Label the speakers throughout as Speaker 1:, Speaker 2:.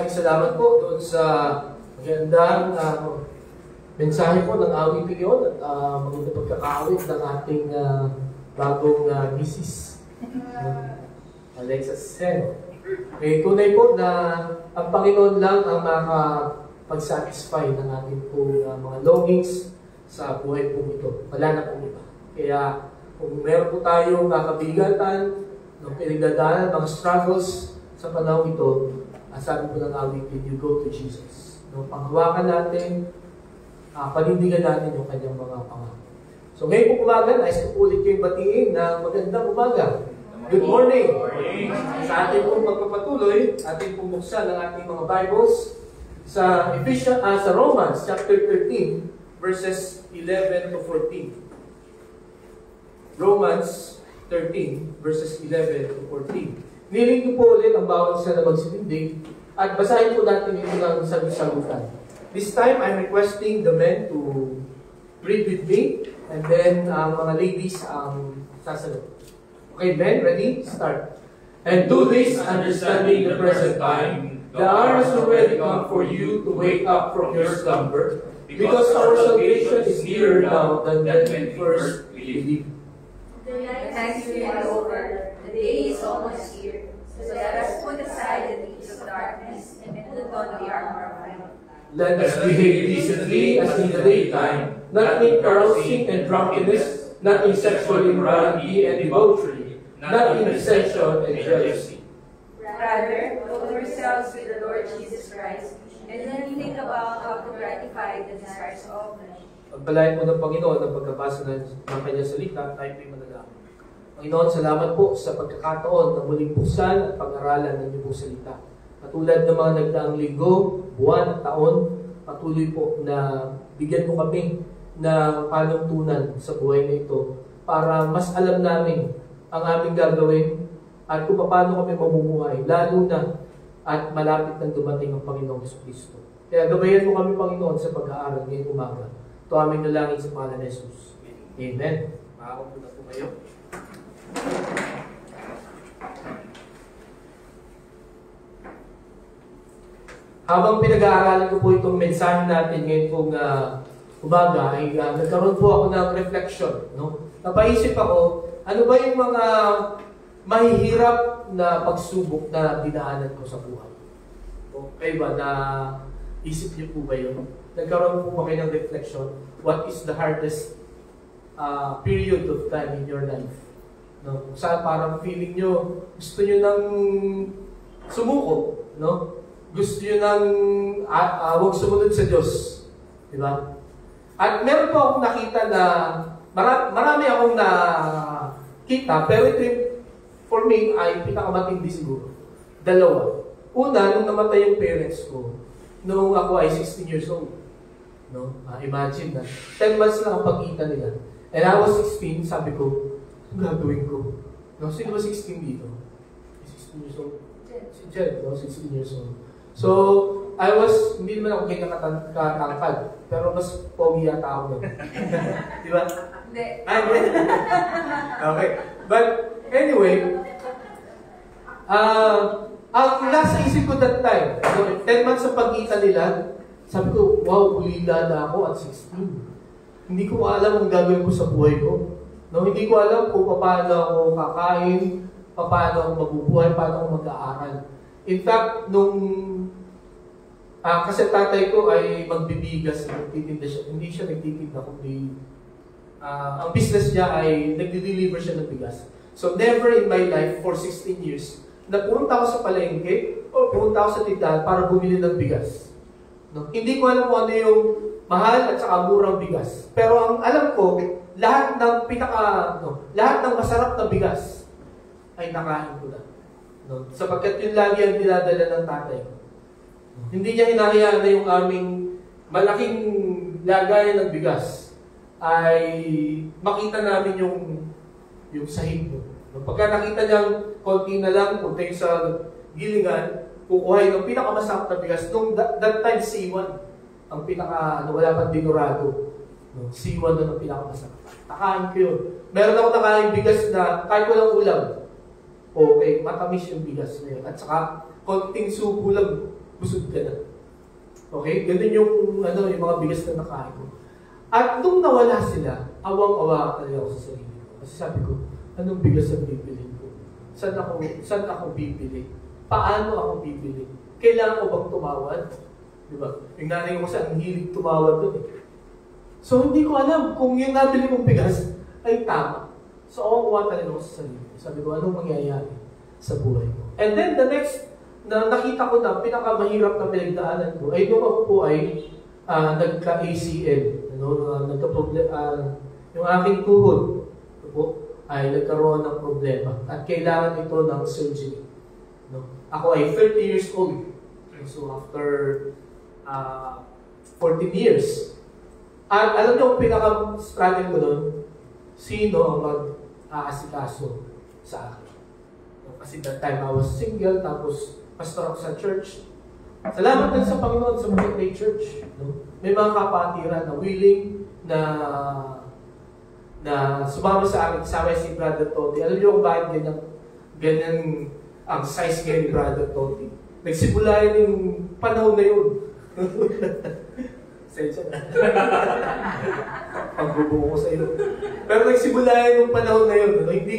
Speaker 1: maraming salamat po doon sa magandang mensahe po ng awitin yun at magandang pagkakawit ng ating bagong misis, Alexa Sen. Tunay po na ang Panginoon lang ang makapag-satisfy ng ating po mga longings sa buhay po ito. Wala na po iba. Kaya kung meron po tayong kabigatan, pinagdadaanan, mga struggles sa panahon ito, sabi po ng awitin, you go to Jesus. Panghawakan natin, panindigan natin yung kanyang mga pangako. So ngayon po umaga, nais ko po ulit kayong batiin na magandang umaga. Good morning! Sa ating pong pagpapatuloy, ating pong buksan ang ating mga Bibles sa sa Romans chapter 13, verses 11 to 14. Romans 13, verses 11 to 14. Niling ko po ulit ang bawat isa na magsitindig at basahin po natin ito ng sagot-sagutan. This time, I'm requesting the men to read with me and then mga ladies sasagot. Okay, men, ready? Start. And do this, understanding the present time, the hour has already come for you to wake up from your slumber, because our salvation is nearer now than when we first believed.
Speaker 2: The night is nearly over, the day is almost here, so let us put aside the deeds of darkness and put on the armor of light.
Speaker 1: Let us behave decently as in the daytime, not in carousing and drunkenness, not in sexual immorality and debauchery, not in dissension and jealousy.
Speaker 2: Rather, clothe yourselves with the Lord Jesus Christ, and then think about how to gratify the desires of flesh.
Speaker 1: Pagpalain mo ng Panginoon ang pagkabasa ng kanyang salita, tayo po'y manalangin. Panginoon, salamat po sa pagkakataon na muling buksan at pag-aralan ng iyong salita. Katulad ng mga nagdaang linggo, buwan at taon, patuloy po na bigyan mo kami ng panuntunan sa buhay na ito para mas alam namin ang aming gagawin at kung paano kami mamumuhay, lalo na at malapit nang dumating ang Panginoong Jesucristo. Kaya gabayan mo kami, Panginoon, sa pag-aaral ngayong umaga. Ito aming nalangin sa pangalan ni Jesus. Amen. Makakapun na po kayo. Habang pinag-aaralan ko po itong mensahe natin ngayon pong umaga, ay nagkaroon po ako ng reflection. No? Napaisip ako, ano ba yung mga mahihirap na pagsubok na dinaanan ko sa buhay? Okay ba na isip niyo po ba yun? Nagkaroon po ba kayo ng reflection? What is the hardest period of time in your life? No? Saan parang feeling nyo, gusto nyo nang sumuko, no? Gusto nyo nang huwag sumunod sa Diyos. Diba? At meron po akong nakita na, marami akong nakita, pero ito yung, for me, ay pinakamatindi siguro. Dalawa. Una, nung namatay yung parents ko, noong ako ay 16 years old. No? Imagine na. 10 months lang ang pag-kita nila. And I was 16, sabi ko, ang gagawin ko. No? Sino ba 16 dito? 16 years old? Si Jed, no? 16 years old. So, hindi naman ako ganyan katangkad, pero mas pogi yata ako nun. Di ba?
Speaker 2: Hindi.
Speaker 1: Okay. But, anyway, ang nasa isip ko that time, 10 months sa pagkita nila, sabi ko, wow, ulila na ako at 16. Hindi ko alam ang gagawin ko sa buhay ko. No, hindi ko alam kung paano ako kakain, paano ako mabubuhay, paano ako mag-aaral. In fact, kasi tatay ko ay magbibigas, nagtitinda siya. Hindi siya nagtitinda, kundi ang business niya ay nagde-deliver siya ng bigas. So never in my life, for 16 years, napunta ako sa palengke o pumunta ako sa tindahan para bumili ng bigas. No? Hindi ko alam kung ano yung mahal at saka murang bigas. Pero ang alam ko, lahat ng masarap na bigas ay nakain ko na. No? Sapagkat yun lagi ang dinadala ng tatay ko. Hindi niya hinahayaan na yung aming malaking lagayan ng bigas ay makita namin yung sahig mo. Pagka nakita niyang konti na lang, punta yung sa gilingan, kukuhay ng pinakamasarap na bigas. Nung that time, C1. Ang wala pang dinurado. No? C1 na ng pinakamasarap. Nakain ko yun. Meron ako nakain bigas na kahit walang ulam. Okay, matamis yung bigas na yun. At saka, konting subo lang. busog ka na. Okay? Ganun yung mga bigas na nakain ko. At nung nawala sila, awang-awa talaga ako sa sarili ko. Kasi sabi ko, anong bigas ang bibilin ko? Saan ako bibili? Paano ako bibili? Kailangan ko bang tumawad? Diba? Yung nanay ko kasi ang hilig tumawad doon eh. So hindi ko alam kung yung nabili kong bigas ay tama. So awang-awa talaga ako sa sarili ko. Sabi ko, anong mangyayari sa buhay ko? And then the next na nakita ko na pinakamahirap na pinagdaanan ko ay nung ako po ay nagka-ACL. Yung aking tuhod ay nagkaroon ng problema at kailangan ito ng surgery. No? Ako ay 30 years old. So after 14 years. At alam niyo kung pinaka-struggle ko doon, sino ang mag-aasikaso sa akin. No? Kasi that time I was single, tapos pastor ako sa church. Salamat din sa Panginoon sa Monday Church. No? May mga kapatiran na willing na sumama sa akin, kasama si Brother Toti. Alam niyo kung bakit ganyan ang size ngayon ni Brother Toti. Nagsimula yun yung panahon na yun. Sensya na. Pagbubuo ko sa iyo. Pero nagsimula yun yung panahon na yun. Hindi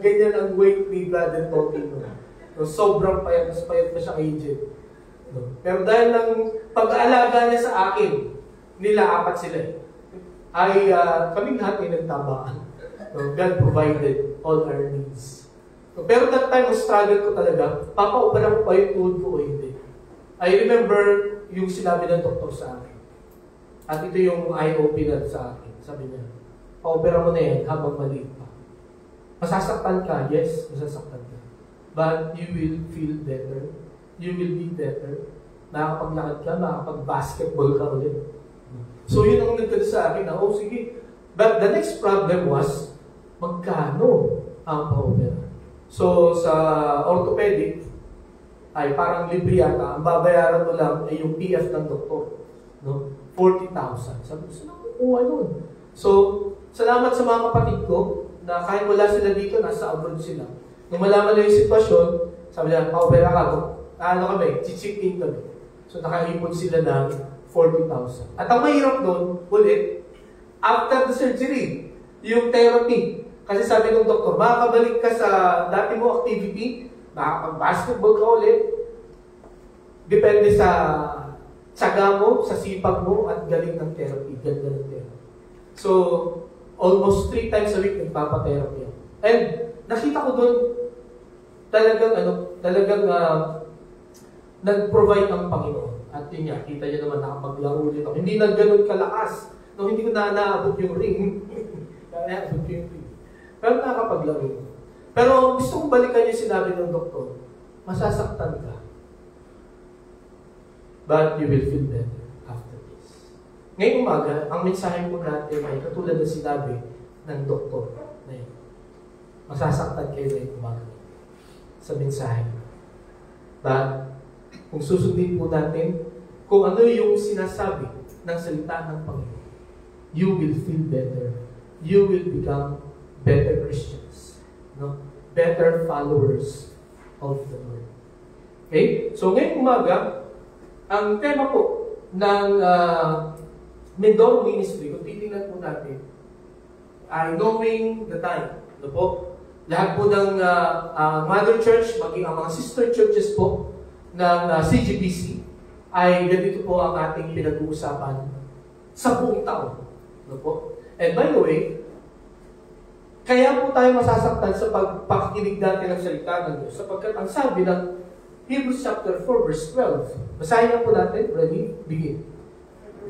Speaker 1: ganyan ang weight ni Brother Toti. No, sobrang payat na siya aged. No? Pero dahil ng pag-aalaga niya sa akin, apat sila ay kaming lahat ay nagtabaan. No? God provided all our needs. No? Pero that time, struggle ko talaga, papaopera ko pa yung tuhod ko o hindi. I remember yung sinabi ng doktor sa akin. At ito yung eye-opener sa akin. Sabi niya, paopera mo na yan habang maliit pa. Masasaktan ka? Yes, masasaktan ka. But you will feel better. You will be better. Makakapaglakad ka, makakapag-basketball ka ulit. So yun ang nagkada sa akin na, sige. But the next problem was, magkano ang paopera? So sa orthopedic, ay parang libre yata. Ang babayaran mo lang ay yung PF ng doktor. No? 40,000. Sabi ko, saan ako kukuha nun? So, salamat sa mga kapatid ko na kahit wala sila dito, nasa abroad sila. Nung malaman na yung sitwasyon, sabi nila, paopera ka. Chichip in kami. So nakaipon sila ng 40,000. At ang mahirap doon, ulit, after the surgery, yung therapy. Kasi sabi ng doktor, makakabalik ka sa dati mo activity, makakapag-basketball ka ulit. Depende sa tsaga mo, sa sipag mo, at galing ng therapy. Ganda ng therapy. So, almost 3 times a week nagpapa-therapy. And nakita ko doon, talagang nag-provide ang Panginoon. At yun nga, kita niyo naman nakapaglaro ulit ako. Hindi na ganun kalakas. No, hindi ko na naabot yung ring. Naabot yung ring. Pero nakapaglaro. Pero gusto kong balikan yung sinabi ng doktor, masasaktan ka. But you will feel better after this. Ngayong umaga, ang mensahe ko natin ay katulad ng sinabi ng doktor na yun. Masasaktan kayo ngayong umaga sa mensahe. But kung susundin po natin kung ano yung sinasabi ng salita ng Panginoon, you will feel better. You will become better Christians. No? Better followers of the Lord. Okay? So ngayong umaga, ang tema po ng Mindoro Ministry, kung titingnan po natin, ay knowing the time. Ano po? Lahat po ng mother church, maging ang mga sister churches po ng CGBC, ay ganito po ang ating pinag-uusapan sa buong taon. Ano po? And by the way, kaya po tayo masasaktan sa pagpakikinig natin ng salita ng Diyos, sapagkat ang sabi ng Hebrews chapter 4 verse 12, basahin na po natin. Ready? Begin.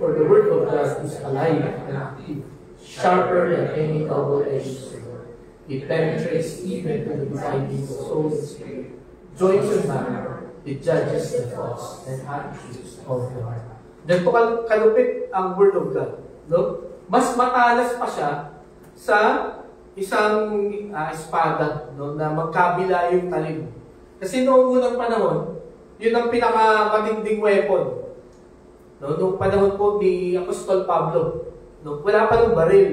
Speaker 1: For the word of God is alive and active, sharper than any double-edged sword. It penetrates even to the dividing of soul and spirit, joints and marrow. It judges the thoughts and attitudes of the heart. Ganito kalupit ang word of God. No? Mas matalas pa siya sa isang espada, no, na magkabila yung talim. Kasi noong unang panahon, yun ang pinakamatinding weapon. No, noong panahon po ni Apostol Pablo, no, wala pa ng baril,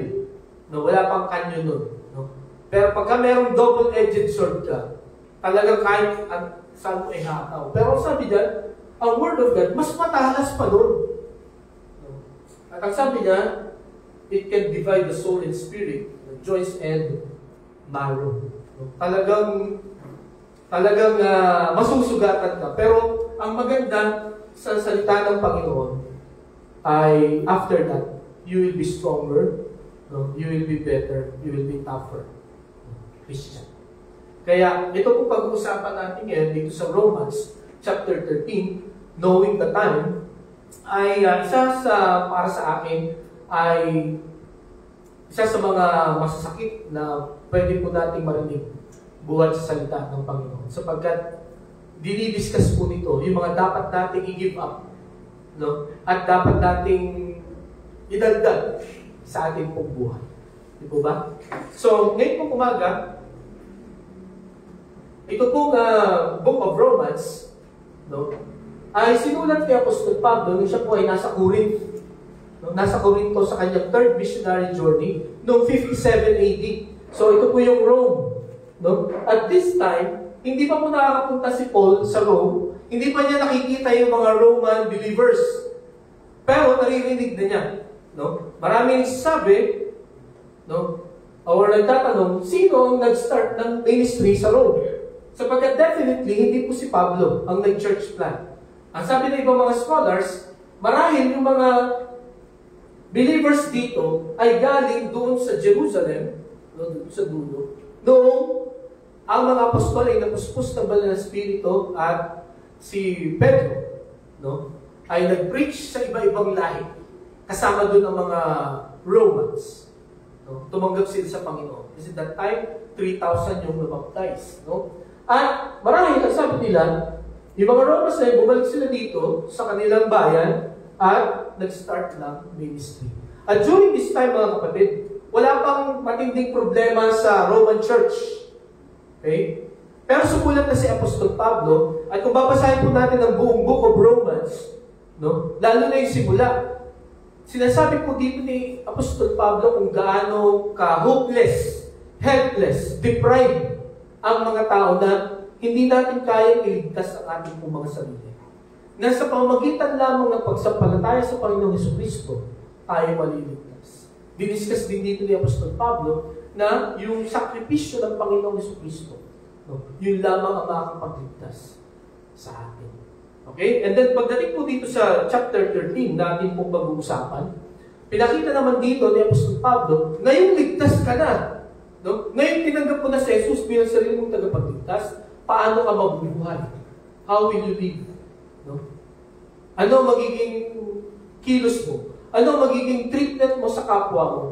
Speaker 1: no, wala pang kanyon nun. No. Pero pagka merong double-edged sword ka, talagang kahit saan mo ihataw. Pero sabi dyan, ang Word of God, mas matalas pa doon. At ang sabi niya, it can divide the soul and spirit, the joints and marrow. Talagang masusugatan ka. Pero ang maganda sa salita ng Panginoon ay after that, you will be stronger, you will be better, you will be tougher. Christian. Kaya ito po pag-uusapan natin ngayon dito sa Romans chapter 13, knowing the time, ay para sa akin ay isa sa mga masasakit na pwede po nating marinig buhat sa salita ng Panginoon. Sapagkat dinidiscuss po nito yung mga dapat nating i-give up, no? At dapat nating idagdag sa ating pong buhay. Di po ba? So, ngayon pong umaga, ito pong Book of Romans, no, ay sinulat kay Apostol Pablo nung siya po ay nasa Corinth. No, nasa Corinto sa kanyang third missionary journey noong 57 AD. So, ito po yung Rome. No? At this time, hindi pa po nakakapunta si Paul sa Rome. Hindi pa niya nakikita yung mga Roman believers. Pero naririnig na niya. No? Maraming sabi, no? Or nagtatanong, sino ang nag-start ng ministry sa Rome? Sapagkat definitely, hindi po si Pablo ang nag-church plan. Ang sabi ng ibang mga scholars, marahil yung mga believers dito ay galing doon sa Jerusalem, no, doon sa dulo, noong ang mga apostol ay napuspos ng banal na Espiritu at si Pedro, no, ay nag-preach sa iba-ibang lahi. Kasama doon ang mga Romans. No? Tumanggap sila sa Panginoon. Kasi that time, 3,000 yung nabaptize. No? At marahil, ang sabi nila, yung mga Romans ay bumalik sila dito sa kanilang bayan at nag-start ng ministry. At during this time, mga kapatid, wala pang matinding problema sa Roman Church. Okay? Pero sumulat na si Apostol Pablo, at kung babasahin po natin ang buong Book of Romans, no, lalo na yung simula, sinasabi po dito ni Apostol Pablo kung gaano ka-hopeless, helpless, deprived ang mga tao na hindi natin kayang iligtas ang ating pong mga sarili. Na sa pamamagitan lamang ng pagsampalataya sa Panginoong Jesucristo, tayo maliligtas. Diniscuss din dito ni Apostol Pablo na yung sakripisyo ng Panginoong Jesucristo, no, yun lamang ang makakapagligtas sa atin. Okay? And then pagdating po dito sa chapter 13 na ating pong pag-uusapan, pinakita naman dito ni Apostol Pablo, ngayong ligtas ka na. No? Ngayon tinanggap mo na si Jesus bilang sarili mong tagapagligtas, paano ka mabubuhay? How will you live? No? Ano magiging kilos mo? Ano magiging treatment mo sa kapwa mo?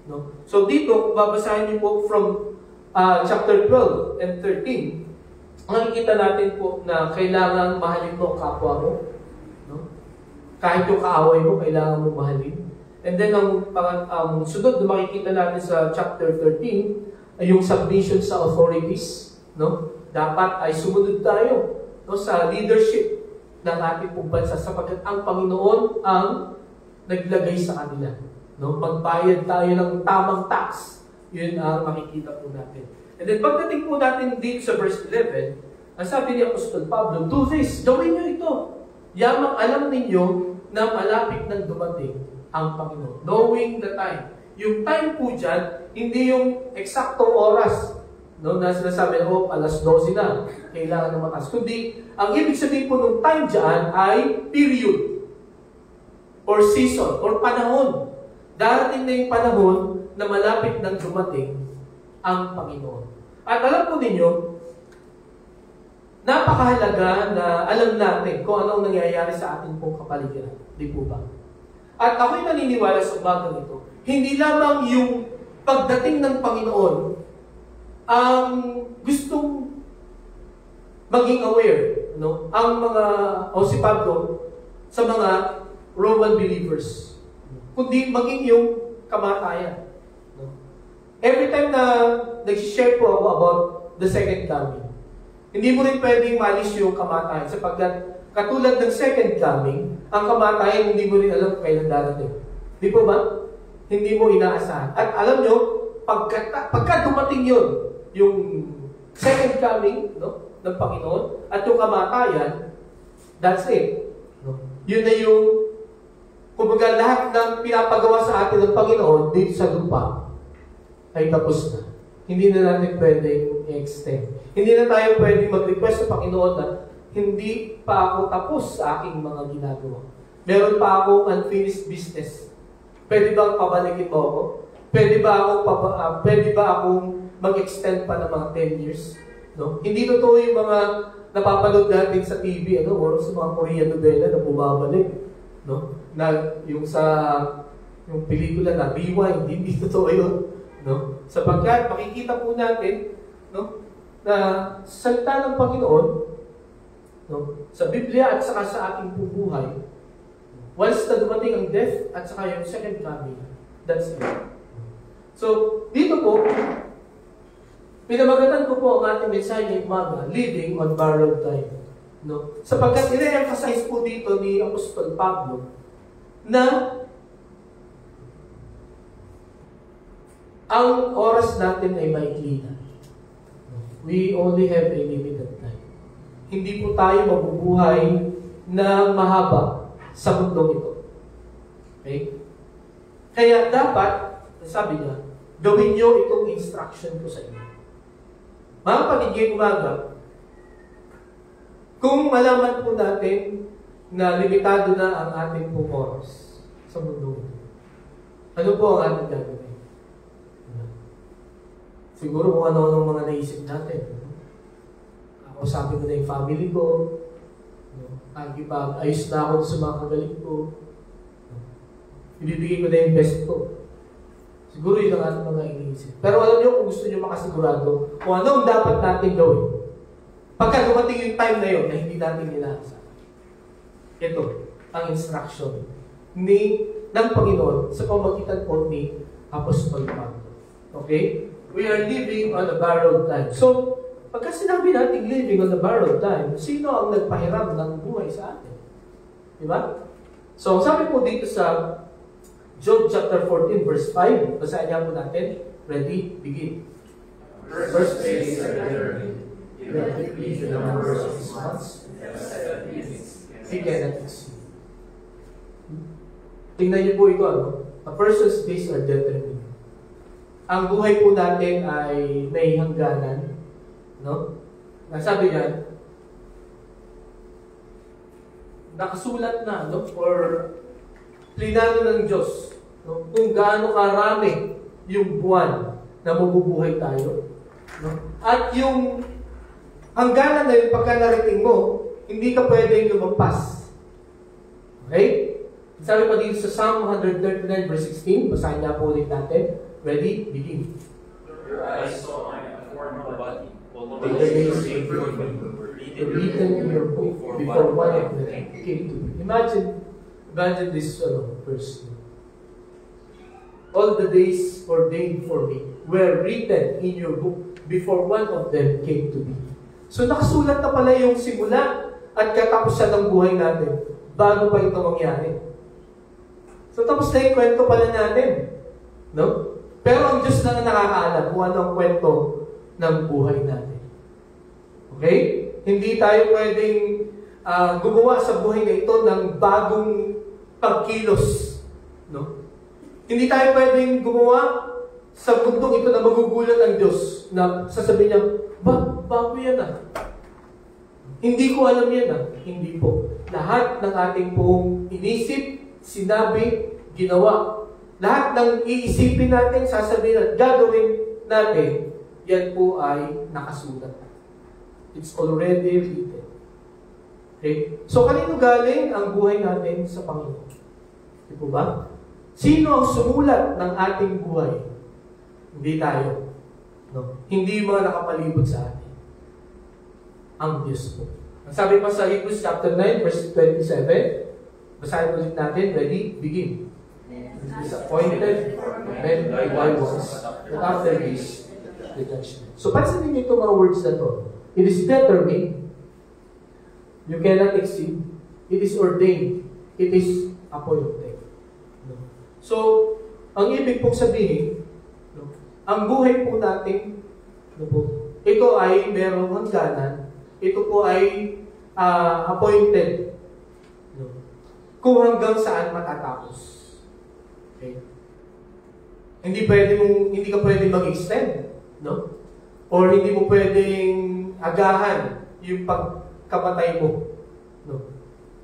Speaker 1: No? So dito, babasahin niyo po from chapter 12 and 13, makikita natin po na kailangan mahalin mo ang kapwa mo. No? Kahit yung kaaway mo, kailangan mo mahalin. And then, ang sunod na makikita natin sa chapter 13 ay yung submission sa authorities. No? Dapat ay sumunod tayo, no, sa leadership ng ating pong bansa sapagkat ang Panginoon ang naglagay sa kanila. No? Magbayad tayo ng tamang tax. Yun ang makikita po natin. And then pagdating po natin dito sa verse 11, ang sabi ni Apostol Pablo, do this, gawin nyo ito. Yamang alam ninyo na malapit nang dumating ang Panginoon. Knowing the time. Yung time po dyan, hindi yung eksaktong oras, no, na sinasabi, alas 12 na, kailangan na matas. Kundi, ang ibig sabihin po ng time dyan ay period, or season, or panahon. Darating na yung panahon na malapit nang dumating ang Panginoon. At alam po ninyo, napakahalaga na alam natin kung anong nangyayari sa ating pong kapaligiran. Di po ba? At ako'y naniniwala sa umagang ito, hindi lamang yung pagdating ng Panginoon ang gustong maging aware, no? Ang mga, si Pablo, sa mga Roman believers, kundi maging yung kamatayan. No? Every time na nag-share po ako about the second coming, hindi mo rin pwedeng malis yung kamatayan sapagkat katulad ng second coming, ang kamatayan hindi mo rin alam kailan darating. Di po ba? Hindi mo inaasahan. At alam nyo, pagka dumating yun, yung second coming, no, ng Panginoon, at yung kamatayan, That's it. No? Yun na yung, kumbaga lahat ng pinapagawa sa atin ng Panginoon dito sa lupa ay tapos na. Hindi na natin pwedeng i-extend. Hindi na tayo pwedeng mag-request sa Panginoon na hindi pa ako tapos sa aking mga ginagawa. Meron pa akong unfinished business. Pwede bang pabalikin mo ako? Pwede ba akong mag-extend pa ng mga 10 years? No? Hindi totoo yung mga napapanood natin sa TV, or sa mga Korean novela na bumabalik. No? Na yung yung pelikula na Rewind, hindi totoo yun. No? Sapagkat makikita po natin, no, na salita ng Panginoon, no, sa Biblia at saka sa ating buhay, once na dumating ang death at saka yung second coming, that's it. So, dito po, pinamagatan ko po ang ating mensahe ngayong umaga, living on borrowed time. No? Sapagkat ine-emphasize po dito ni Apostol Pablo na ang oras natin ay maikli na. We only have a limited time. Hindi po tayo mabubuhay na mahaba sa mundong ito. Okay? Kaya dapat, sabi niya, gawin niyo itong instruction ko sa inyo. Mga paniging umaga, kung malaman po natin na limitado na ang ating pong oras sa mundo ito, ano po ang ating gagawin? Siguro kung ano-ano mga naisip natin. Ako sabi ko na yung family ko, ayos na ako sa mga kagaling ko, ibibigay ko na yung best ko. Siguro yun ang ating mga iniisip. Pero alam niyo, kung gusto niyo makasigurado, kung ano ang dapat natin gawin, pagka dumating yung time na yun na hindi natin inaasahan. Ito, ang instruction ng Panginoon sa pamagitan po ni Apostol Pablo. Okay? We are living on a borrowed time. So, pagka sinabi natin living on a borrowed time, sino ang nagpahiram ng buhay sa atin? Diba? So, sabi po dito sa Job chapter 14, verse 5, basahin niya po natin. Ready? Begin. Verse 8, let it be the numbers of his months, he cannot exceed. Tingnan niyo po ito, A person's days are determined. Ang buhay po natin ay may hangganan, no? Nasabi niyan, nakasulat na, no? Or plinano ng Diyos, no? Kung gaano karami yung buwan na mabubuhay tayo, no? At yung hangganan na yun, pagka narating mo, hindi ka pwedeng lumampas. Okay? Sabi pa dito sa Psalm 139 verse 16, basahin niya po ulit natin. Ready? Begin.
Speaker 3: Your eyes saw my former body,
Speaker 1: The days were written in your book before one of them came to be. Imagine this verse. All the days ordained for me were written in your book before one of them came to be. So nakasulat na pala yung simula at katapusan ng buhay natin bago pa ito mangyari. So tapos na yung kwento pala natin. No? Pero ang Diyos na nakakaalam kung ano ang kwento ng buhay natin. Okay? Hindi tayo pwedeng gumawa sa buhay na ito ng bagong pagkilos. No? Hindi tayo pwedeng gumawa sa mundong ito na magugulat ang Diyos na sasabihin niya, bago yan Hindi ko alam yan Hindi po. Lahat ng ating pong inisip, sinabi, ginawa, lahat ng iisipin natin, sasabihin at gagawin natin, yan po ay nakasulat. It's already written. Okay? So, kanino galing ang buhay natin sa Panginoon? Di po ba? Sino ang sumulat ng ating buhay? Hindi tayo. No? Hindi mga nakapalibot sa atin. Ang Diyos po. Ang sabi pa sa Hebrews chapter 9, verse 27, basahin ulit natin. Ready? Begin. Disappointed when I was, but after this, the judgment. So, pansinin niyo itong mga words na to. It is determined. You cannot exceed. It is ordained. It is appointed. So, ang ibig pong sabihin, ang buhay po natin, ito ay merong hangganan. Ito po ay appointed. No? Kung hanggang saan matatapos. Okay? Hindi ka pwedeng mag-extend, no? Or hindi mo pwedeng agahan yung pagkamatay mo, no?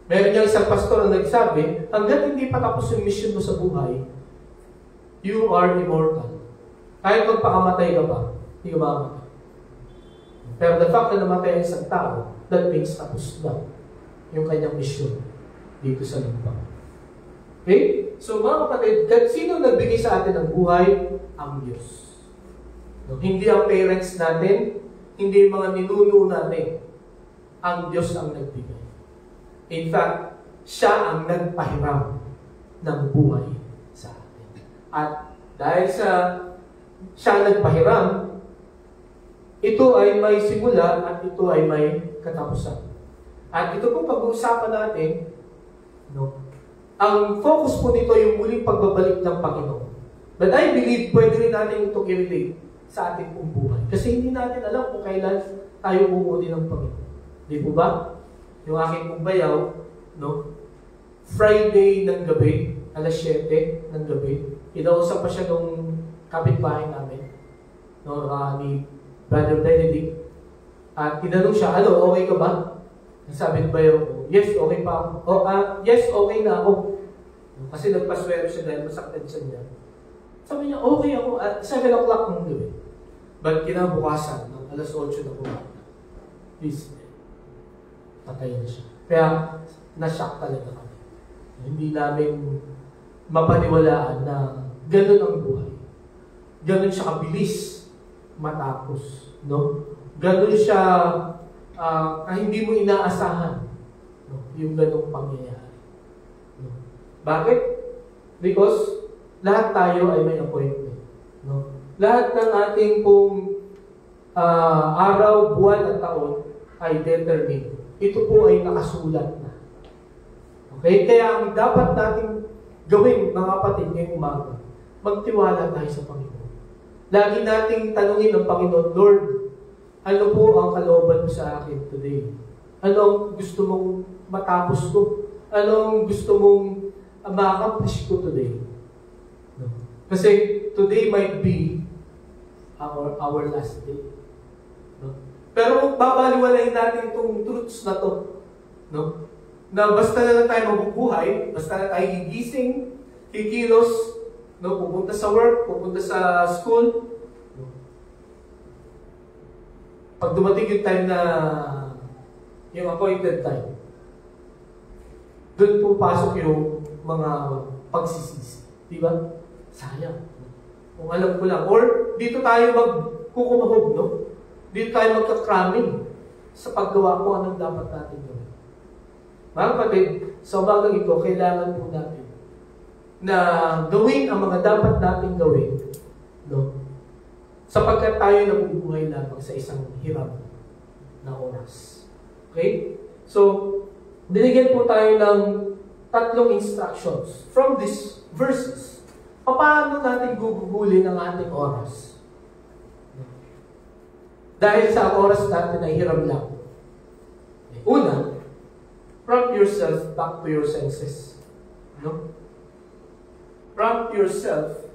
Speaker 1: Meron niyang isang pastor na nagsabi, hanggang hindi pa tapos yung mission mo sa buhay, you are immortal. Kahit magpakamatay ka pa, hindi ka makamatay. Pero the fact na namatay ang isang tao, that means tapos na yung kanyang mission dito sa lupa. Okay? So mga kapatid, sino nagbigay sa atin ng buhay? Ang Diyos. No? Hindi ang parents natin, hindi yung mga ninuno natin. Ang Diyos ang nagbigay. In fact, siya ang nagpahiram ng buhay sa atin. At dahil sa siya nagpahiram, ito ay may simula at ito ay may katapusan. At ito pong pag-uusapan natin, no? Ang focus po nito yung muling pagbabalik ng Panginoon. But I believe pwede rin natin ito i-relate sa ating pong buhay. Kasi hindi natin alam kung kailan tayo uuwi ng Panginoon. Di po ba? Yung aking pong bayaw, no? Friday ng gabi, alas 7 ng gabi, inausap pa siya nung kapitbahay namin, no? Ni Brother Benedict. At tinanong siya, okay ka ba? Sabi ng bayaw ko, yes, okay pa ako. Yes, okay na ako. Kasi nagpaswero siya dahil masaktan siya niya. Sabi niya, okay ako at 7 o'clock ng gabi. But kinabukasan, ng alas 8 na pumunta, please, patay na siya. Kaya, na-shock talaga kami. Hindi namin mapaniwalaan na ganun ang buhay. Ganun siya kabilis matapos. No? Ganun siya hindi mo inaasahan, no? Yung ganung pangyayari. No? Bakit? Because lahat tayo ay may appointment. No? Lahat ng ating pong araw, buwan at taon ay determined. Ito po ay nakasulat na. Okay? Kaya ang dapat nating gawin, mga kapatid, ngayong umaga, magtiwala tayo sa Panginoon. Lagi nating tanungin ang Panginoon, Lord, ano po ang kalooban mo sa akin today? Anong gusto mong matapos ko? Anong gusto mong ma-accomplish ko today? No? Kasi today might be our last day. No? Pero babaliwalayin natin itong truths na to. No? Na basta na lang tayo mabubuhay, basta na tayo gigising, kikilos, no? Pupunta sa work, pupunta sa school, pag dumating yung time na yung appointed time, doon po pasok yung mga pagsisisi. Di ba? Sayang. Kung alam ko lang. Or dito tayo magkukumahog, no? Dito tayo magkakraming sa paggawa ko anong dapat natin gawin. Mga kapatid, sa umagang ito, kailangan po natin na gawin ang mga dapat natin gawin, no? Sapagkat tayo nabubuhay lamang sa isang hirap na oras. Okay? So, binigyan po tayo ng 3 instructions from these verses. Paano natin gugugulin ang ating oras? Dahil sa oras natin ay hiram lang. Una, prompt yourself back to your senses. No? Prompt yourself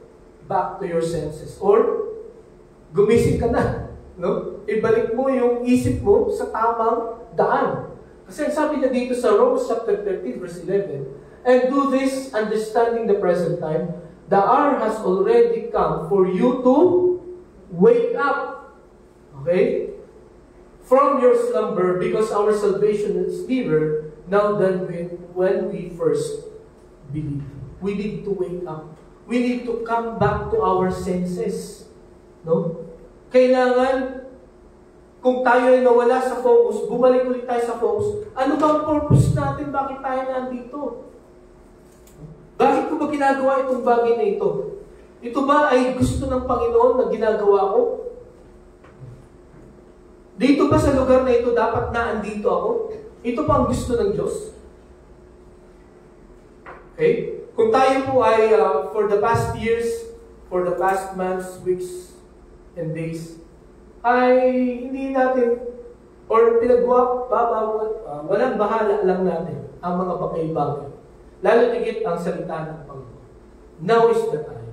Speaker 1: back to your senses. Or, gumising ka na, no? Ibalik mo yung isip mo sa tamang daan. Kasi sabi na dito sa Romans chapter 13 verse 11, and do this understanding the present time, the hour has already come for you to wake up. Okay? From your slumber, because our salvation is nearer now than when we first believed. We need to wake up. We need to come back to our senses. No? Kailangan, kung tayo ay nawala sa focus, bumalik ulit tayo sa focus. Ano ba ang purpose natin? Bakit tayo nandito? Bakit ko ba ginagawa itong bagay na ito? Ito ba ay gusto ng Panginoon na ginagawa ko? Dito ba sa lugar na ito dapat na andito ako? Ito pa ang gusto ng Diyos? Okay? Kung tayo po ay for the past years, for the past months, weeks, and days, ay hindi natin Or walang bahala lang natin ang mga bagay-bagay. Lalo tigit ang salita ng Panginoon. Now is the time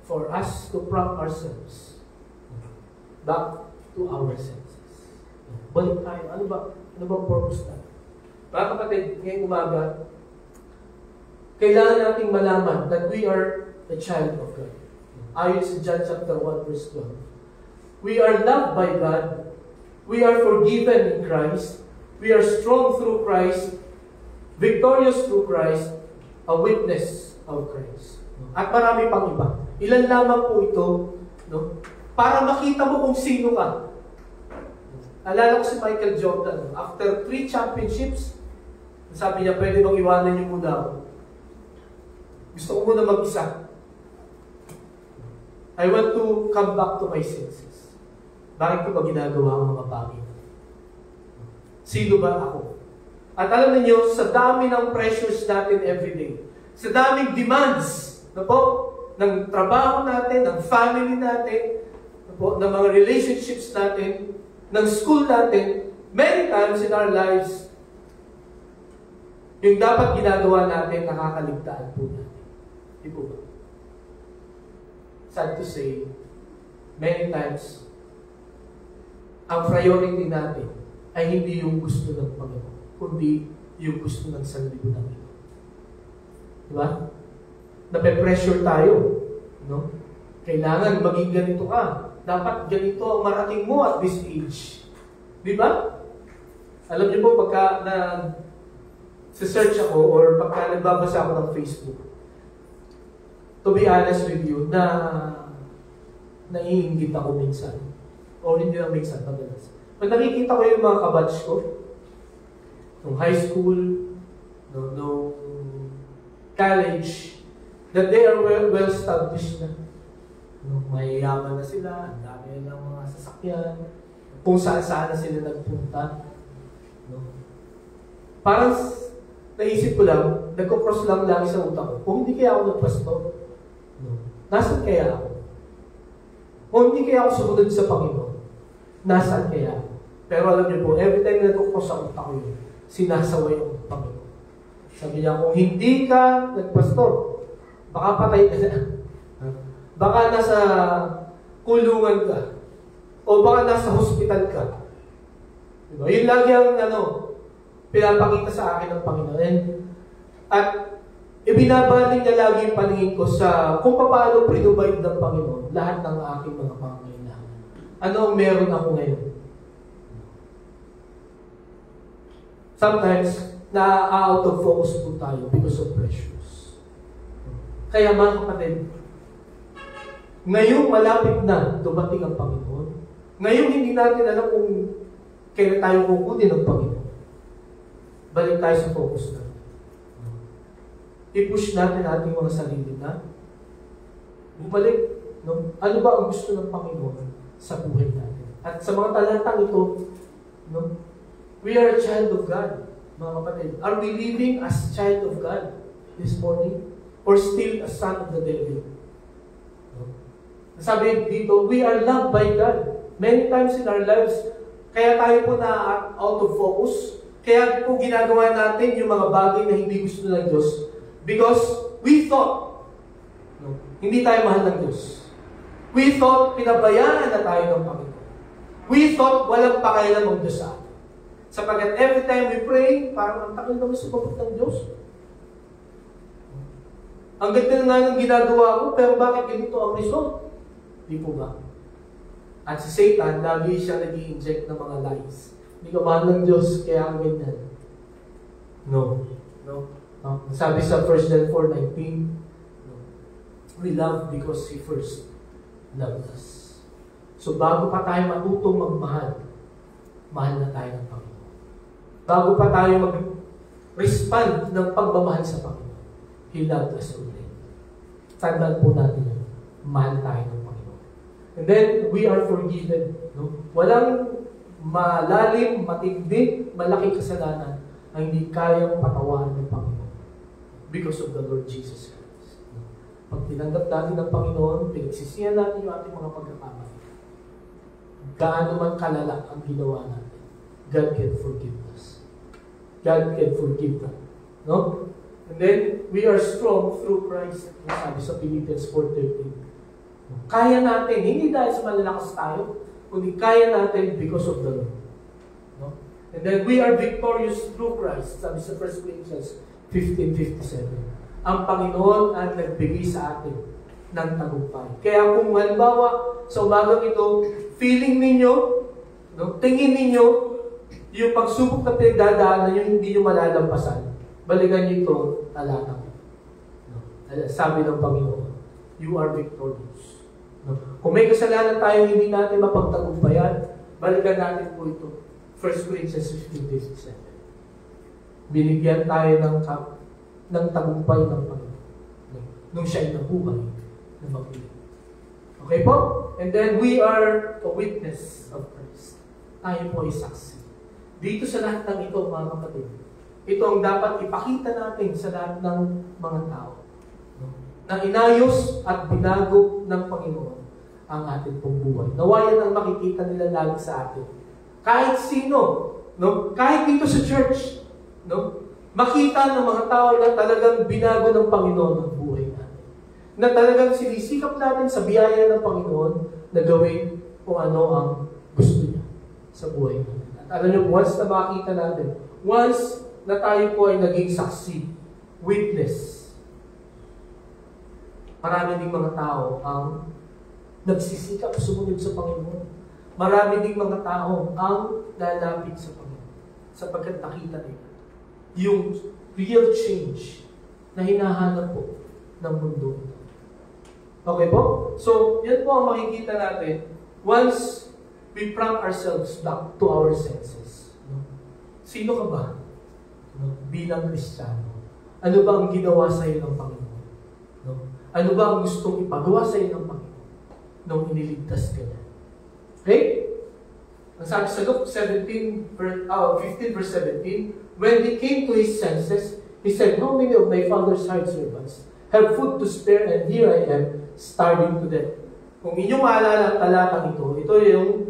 Speaker 1: for us to prompt ourselves back to our senses. Balik tayo. Ano ba purpose natin? Mga kapatid, ngayong umaga, kailangan nating malaman that we are a child of God. Ayon sa John chapter 1 verse 12. We are loved by God. We are forgiven in Christ. We are strong through Christ. Victorious through Christ. A witness of Christ. At marami pang iba. Ilan lamang po ito, no? Para makita mo kung sino ka. Alala ko si Michael Jordan. After 3 championships, sabi niya, pwede bang iwanan niyo muna ako? Gusto ko muna mag-isa. I want to come back to my senses. Bakit ko ba ginagawa ang mga bagay? Sino ba ako? At alam niyo, sa dami ng pressures natin everyday, sa daming demands, ng trabaho natin, ng family natin, ng mga relationships natin, ng school natin, many times in our lives, yung dapat ginagawa natin, nakakaligtaan po natin. Di po ba? Sad to say, many times, ang priority natin ay hindi yung gusto ng Panginoon, kundi yung gusto ng sanlibutan. Diba? Nape-pressure tayo. No? Kailangan maging ganito ka. Dapat ganito ang marating mo at this age. Diba? Alam niyo po, pagka search ako or pagka nagbabasa ako ng Facebook, to be honest with you, naiinggit ako minsan. O hindi lang minsan, madalas. Pag nakikita ko yung mga kabatch ko, nung high school, nung college, that they are well-established na. Mayayaman na sila, ang dami ng mga sasakyan, kung saan-saan na sila nagpunta. Parang naisip ko lang, nagko-cross lang lagi sa utak ko, kung hindi kaya ako nagpastor, nasan kaya ako? Kung hindi kaya ako sumunod sa Panginoon, nasaan kaya ako? Pero alam niyo po, every time na nagko-cross sa utak ko yun, sinasaway ang Panginoon. Sabi niya, kung hindi ka nagpastor, baka patay ka na. Baka nasa kulungan ka. O baka nasa hospital ka. Diba? Yun lagi ang pinapakita sa akin ng Panginoon. At ibinabaling niya lagi yung paningin ko sa kung paano provide ng Panginoon lahat ng aking mga pangangailangan. Ano ang meron ako ngayon? Sometimes, na-out of focus po tayo because of pressures. Kaya mga kapatid, ngayong malapit na dumating ang Panginoon, ngayong hindi natin alam kung kailan tayo kukunin ng Panginoon, balik tayo sa focus natin. I-push natin ating mga sarili na bumalik. No? Ano ba ang gusto ng Panginoon sa buhay natin? At sa mga talatang ito, we are a child of God, mga kapatid. Are we living as child of God this morning? Or still a son of the devil? Sabi dito, we are loved by God. Many times in our lives, kaya tayo po na out of focus. Kaya po ginagawa natin yung mga bagay na hindi gusto ng Diyos. Because we thought, hindi tayo mahal ng Diyos. We thought, pinabayaan na tayo ng Panginoon. We thought, walang pakailan ng Diyos sa atin. Sapagkat every time we pray, parang ang takil naman sa pagod ng Diyos. Ang ganda na nga ng ginagawa ko, pero bakit ganito ang result? Di po ba? At si Satan, lagi siya nag-i-inject ng mga lies. Hindi ka mahal ng Diyos, kaya ang ganyan. No. Sabi sa 1 John 4:19, we love because He first loved us. So bago pa tayo matutong magmahal, mahal na tayo ng Panginoon. Bago pa tayo mag-respond ng pagmamahal sa Panginoon, He loved us already. Tandaan po natin yun. Mahal tayo ng Panginoon. And then, we are forgiven. Walang malalim, matindi, malaking kasalanan ang hindi kayang patawarin ng Panginoon because of the Lord Jesus Christ. Pag tinanggap natin ng Panginoon, pinagsisihan natin yung ating mga pagkakamali. Gaano man kalala ang ginawa natin. God can forgive us. God can forgive us. No? And then, we are strong through Christ. Sabi sa Philippians 4:13. Kaya natin, hindi dahil sa malalakas tayo, kundi kaya natin because of the Lord. No? And then, we are victorious through Christ. Sabi sa 1 Corinthians 15:57. Ang Panginoon ang nagbigay sa atin ng tagumpay. Kaya kung halimbawa, sa umagang ito, feeling ninyo, no, tingin ninyo, yung pagsubok na pinagdadaanan nyo, hindi nyo malalampasan, balikan nyo ito, talatang. No? Sabi ng Panginoon, you are victorious. No? Kung may kasalanan tayo, hindi natin mapagtagumpayan, balikan natin po ito. 1 Corinthians 15:57. Binigyan tayo ng tagumpay ng Panginoon. No? Nung siya ay nabuhay na magiging. Okay po? And then we are a witness of Christ. Tayo po ay saksi. Dito sa lahat ng ito, mga kapatid, ito ang dapat ipakita natin sa lahat ng mga tao. No? Na inayos at binago ng Panginoon ang ating pong buhay. Nawayan ang makikita nila lagi sa atin. Kahit sino, no? Kahit dito sa church, no? Makita ng mga tao na talagang binago ng Panginoon ang buhay natin. Na talagang sinisikap natin sa biyaya ng Panginoon na gawin kung ano ang gusto niya sa buhay natin. At alam niyo, once na makita natin, once na tayo po ay naging saksi, witness, marami ding mga tao ang nagsisikap sumunod sa Panginoon. Marami ding mga tao ang lalapit sa Panginoon sapagkat nakita nila yung real change na hinahanap po ng mundo. Okay po? So, yan po ang makikita natin once we prompt ourselves back to our senses. No? Sino ka ba? No? Bilang Kristiyano. Ano ba ang ginawa sa iyo ng Panginoon? No? Ano ba ang gustong ipagawa sa iyo ng Panginoon nung iniligtas ka niya? Okay? Ang sabi sa Luke 15 verse 17, when he came to his senses, he said, how many of my father's hired servants have food to spare, and here I am, starving to death. Kung inyong maalala ang talatang ito yung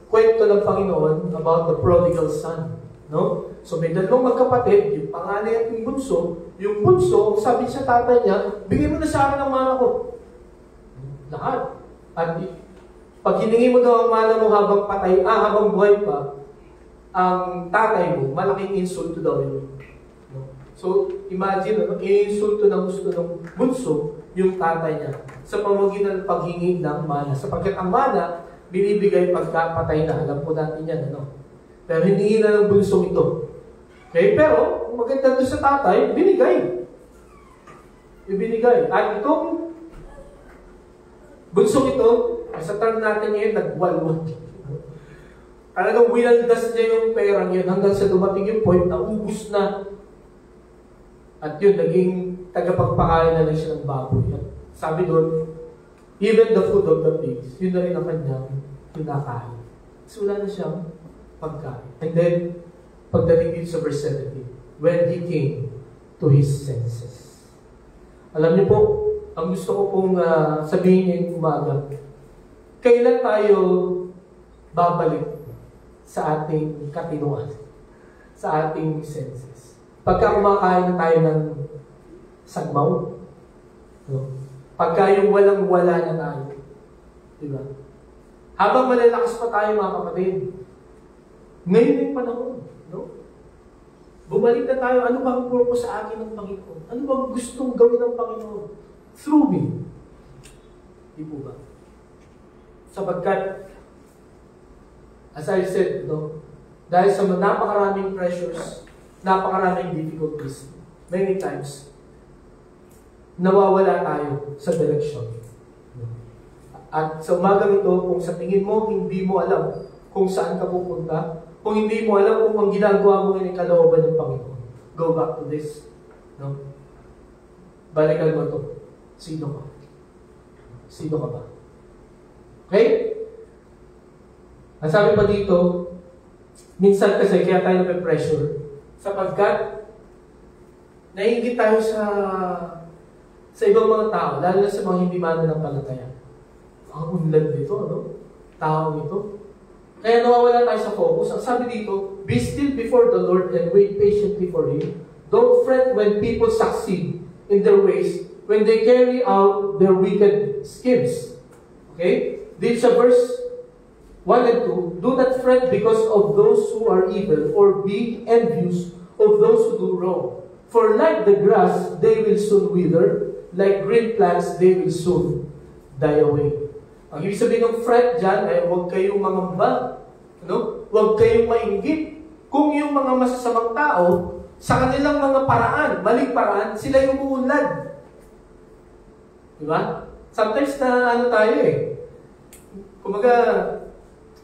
Speaker 1: kwento ng Panginoon about the prodigal son. No? So may dalawang magkapatid, yung panganay at yung bunso. Yung bunso, sabi sa tatay niya, bigay mo na sa akin ang mana ko. Lahat. At pag hiningi mo daw ang mana mo habang habang buhay pa, ang tatay mo, malaking insulto daw yun. No? So, imagine, insulto ng gusto ng bunso, yung tatay niya, sa pamamagitan ng paghingi ng mana. Sapagkat ang mana, binibigay pagkapatay na. Alam po natin yan, ano? Pero hiningi na ng bunsong ito. Okay? Pero, maganda doon sa tatay, binigay. Ibinigay. At itong bunsong ito, sa term natin ngayon, nagwalwal. Talagang winaldas niya yung perang yun hanggang sa dumating yung point na ubus na. At yun, naging tagapagpakain na lang siya ng baboy. At sabi doon, even the food of the pigs, yun na rin ang kanyang kinakain. So wala na siyang pagkain. And then, pagdating dito sa verse 17, when he came to his senses. Alam niyo po, ang gusto ko pong sabihin ngayong umaga, kailan tayo babalik sa ating katinuan, sa ating senses? Pagka kumakain na tayo ng sagmaw, no? Pagka yung walang-wala na tayo, diba? Habang malalakas pa tayo, mga kapatid, ngayon yung panahon, no? Bumalik na tayo, ano ba ang purpose sa akin ng Panginoon? Ano ba ang gustong gawin ng Panginoon? Through me. Di po ba? Sapagkat, as I said, no, dahil sa napakaraming pressures, napakaraming difficulties, many times, nawawala tayo sa direksyon. At sa umagang ito, kung sa tingin mo, hindi mo alam kung saan ka pupunta, kung hindi mo alam kung ang ginagawa mo ay kalooban ng Panginoon, go back to this. No? Balikan mo ito. Sino ka? Sino ka ba? Okay? Ang sabi pa dito, minsan kasi kaya tayo nape-pressure sapagkat naiingit tayo sa ibang mga tao, lalo na sa mga hindi mananampalataya. Ang unlad nito, ano? Tao ito. Kaya nawawala tayo sa focus. Ang sabi dito, be still before the Lord and wait patiently for Him. Don't fret when people succeed in their ways, when they carry out their wicked schemes. Okay? Dito sa verse 1 and 2, do not fret because of those who are evil, or be envious of those who do wrong. For like the grass, they will soon wither. Like green plants, they will soon die away. Ang ibig sabihin ng fret dyan ay huwag kayong mangamba. No? Huwag kayong mainggit. Kung yung mga masasamang tao, sa kanilang mga paraan, maling paraan, sila yung uunlad. Diba? Sometimes na ano tayo eh. Kumaga,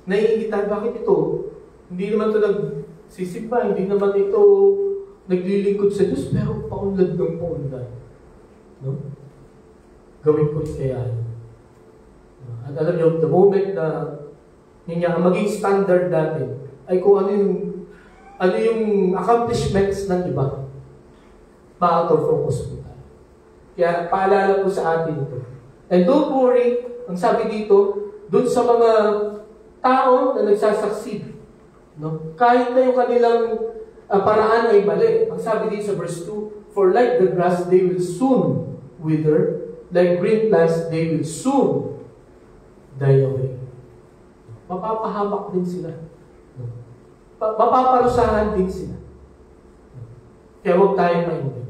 Speaker 1: naiingit tayo, bakit ito? Hindi naman ito nagsisimba, hindi naman ito naglilingkod sa Diyos, pero paunlad ng paunlad. No? Gawin ko kaya yun. At alam niyo, the moment na ang maging standard natin ay kung ano yung accomplishments ng iba, ma-out of focus po tayo. Kaya paalala ko sa atin ito. And don't worry, ang sabi dito, dun sa mga tao na nagsasucceed, no? Kahit na yung kanilang paraan ay mali. Ang sabi dito sa verse 2, for like the grass, they will soon wither, like green plants, they will soon die away. Mapapahamak din sila. Mapaparusahan din sila. Kaya huwag tayong mainggit.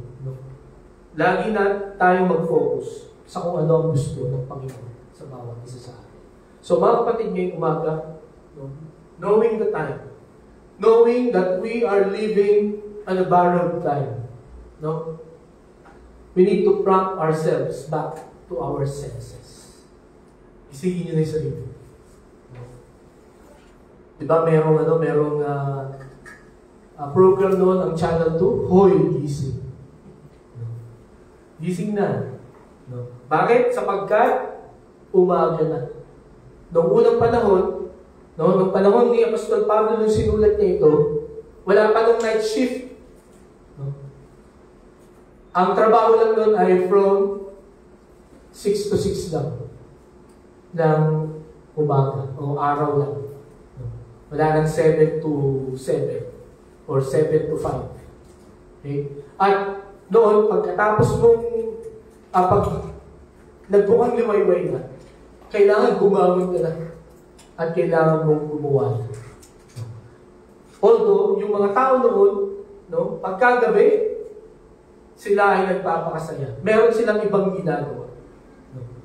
Speaker 1: Lagi na tayong mag-focus sa kung ano ang gusto ng Panginoon sa bawat isa sa atin. So mga kapatid, ngayong umaga, knowing the time, knowing that we are living on a borrowed time, we need to prompt ourselves back to our senses. Isipin nyo na yung sarili. Diba merong program noon, ang Channel 2, Hoy, gising. Gising na. Bakit? Sapagkat umaga na. Noong unang panahon, noong panahon ni Apostol Pablo nung sinulat niya ito, wala pa nung night shift. Ang trabaho lang noon ay from 6 to 6 lang ng umaga o araw lang. Wala nang 7 to 7 or 7 to 5. Okay? At noon, pagkatapos mong pag nagbukang liwayway na, kailangan gumawan ka na at kailangan mong gumawa. Although, yung mga tao noon, pagkagabi, sila ay nagpapakasaya. Meron silang ibang ginagawa.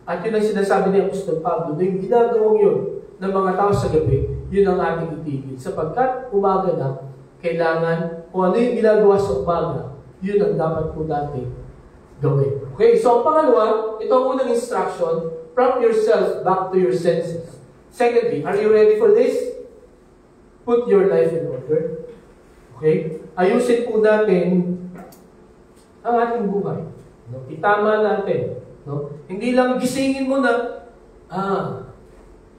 Speaker 1: At yun ang sinasabi ni Apostol Pablo, yung ginagawang yun ng mga tao sa gabi, yun ang ating itigil. Sapagkat umaga na, kailangan, kung ano yung ginagawa sa umaga, yun ang dapat po natin gawin. Okay, so ang pangalawa, ito ang unang instruction, prompt yourself back to your senses. Secondly, are you ready for this? Put your life in order. Okay? Ayusin po natin ang ating buhay. Itama natin. Hindi lang gisingin mo na,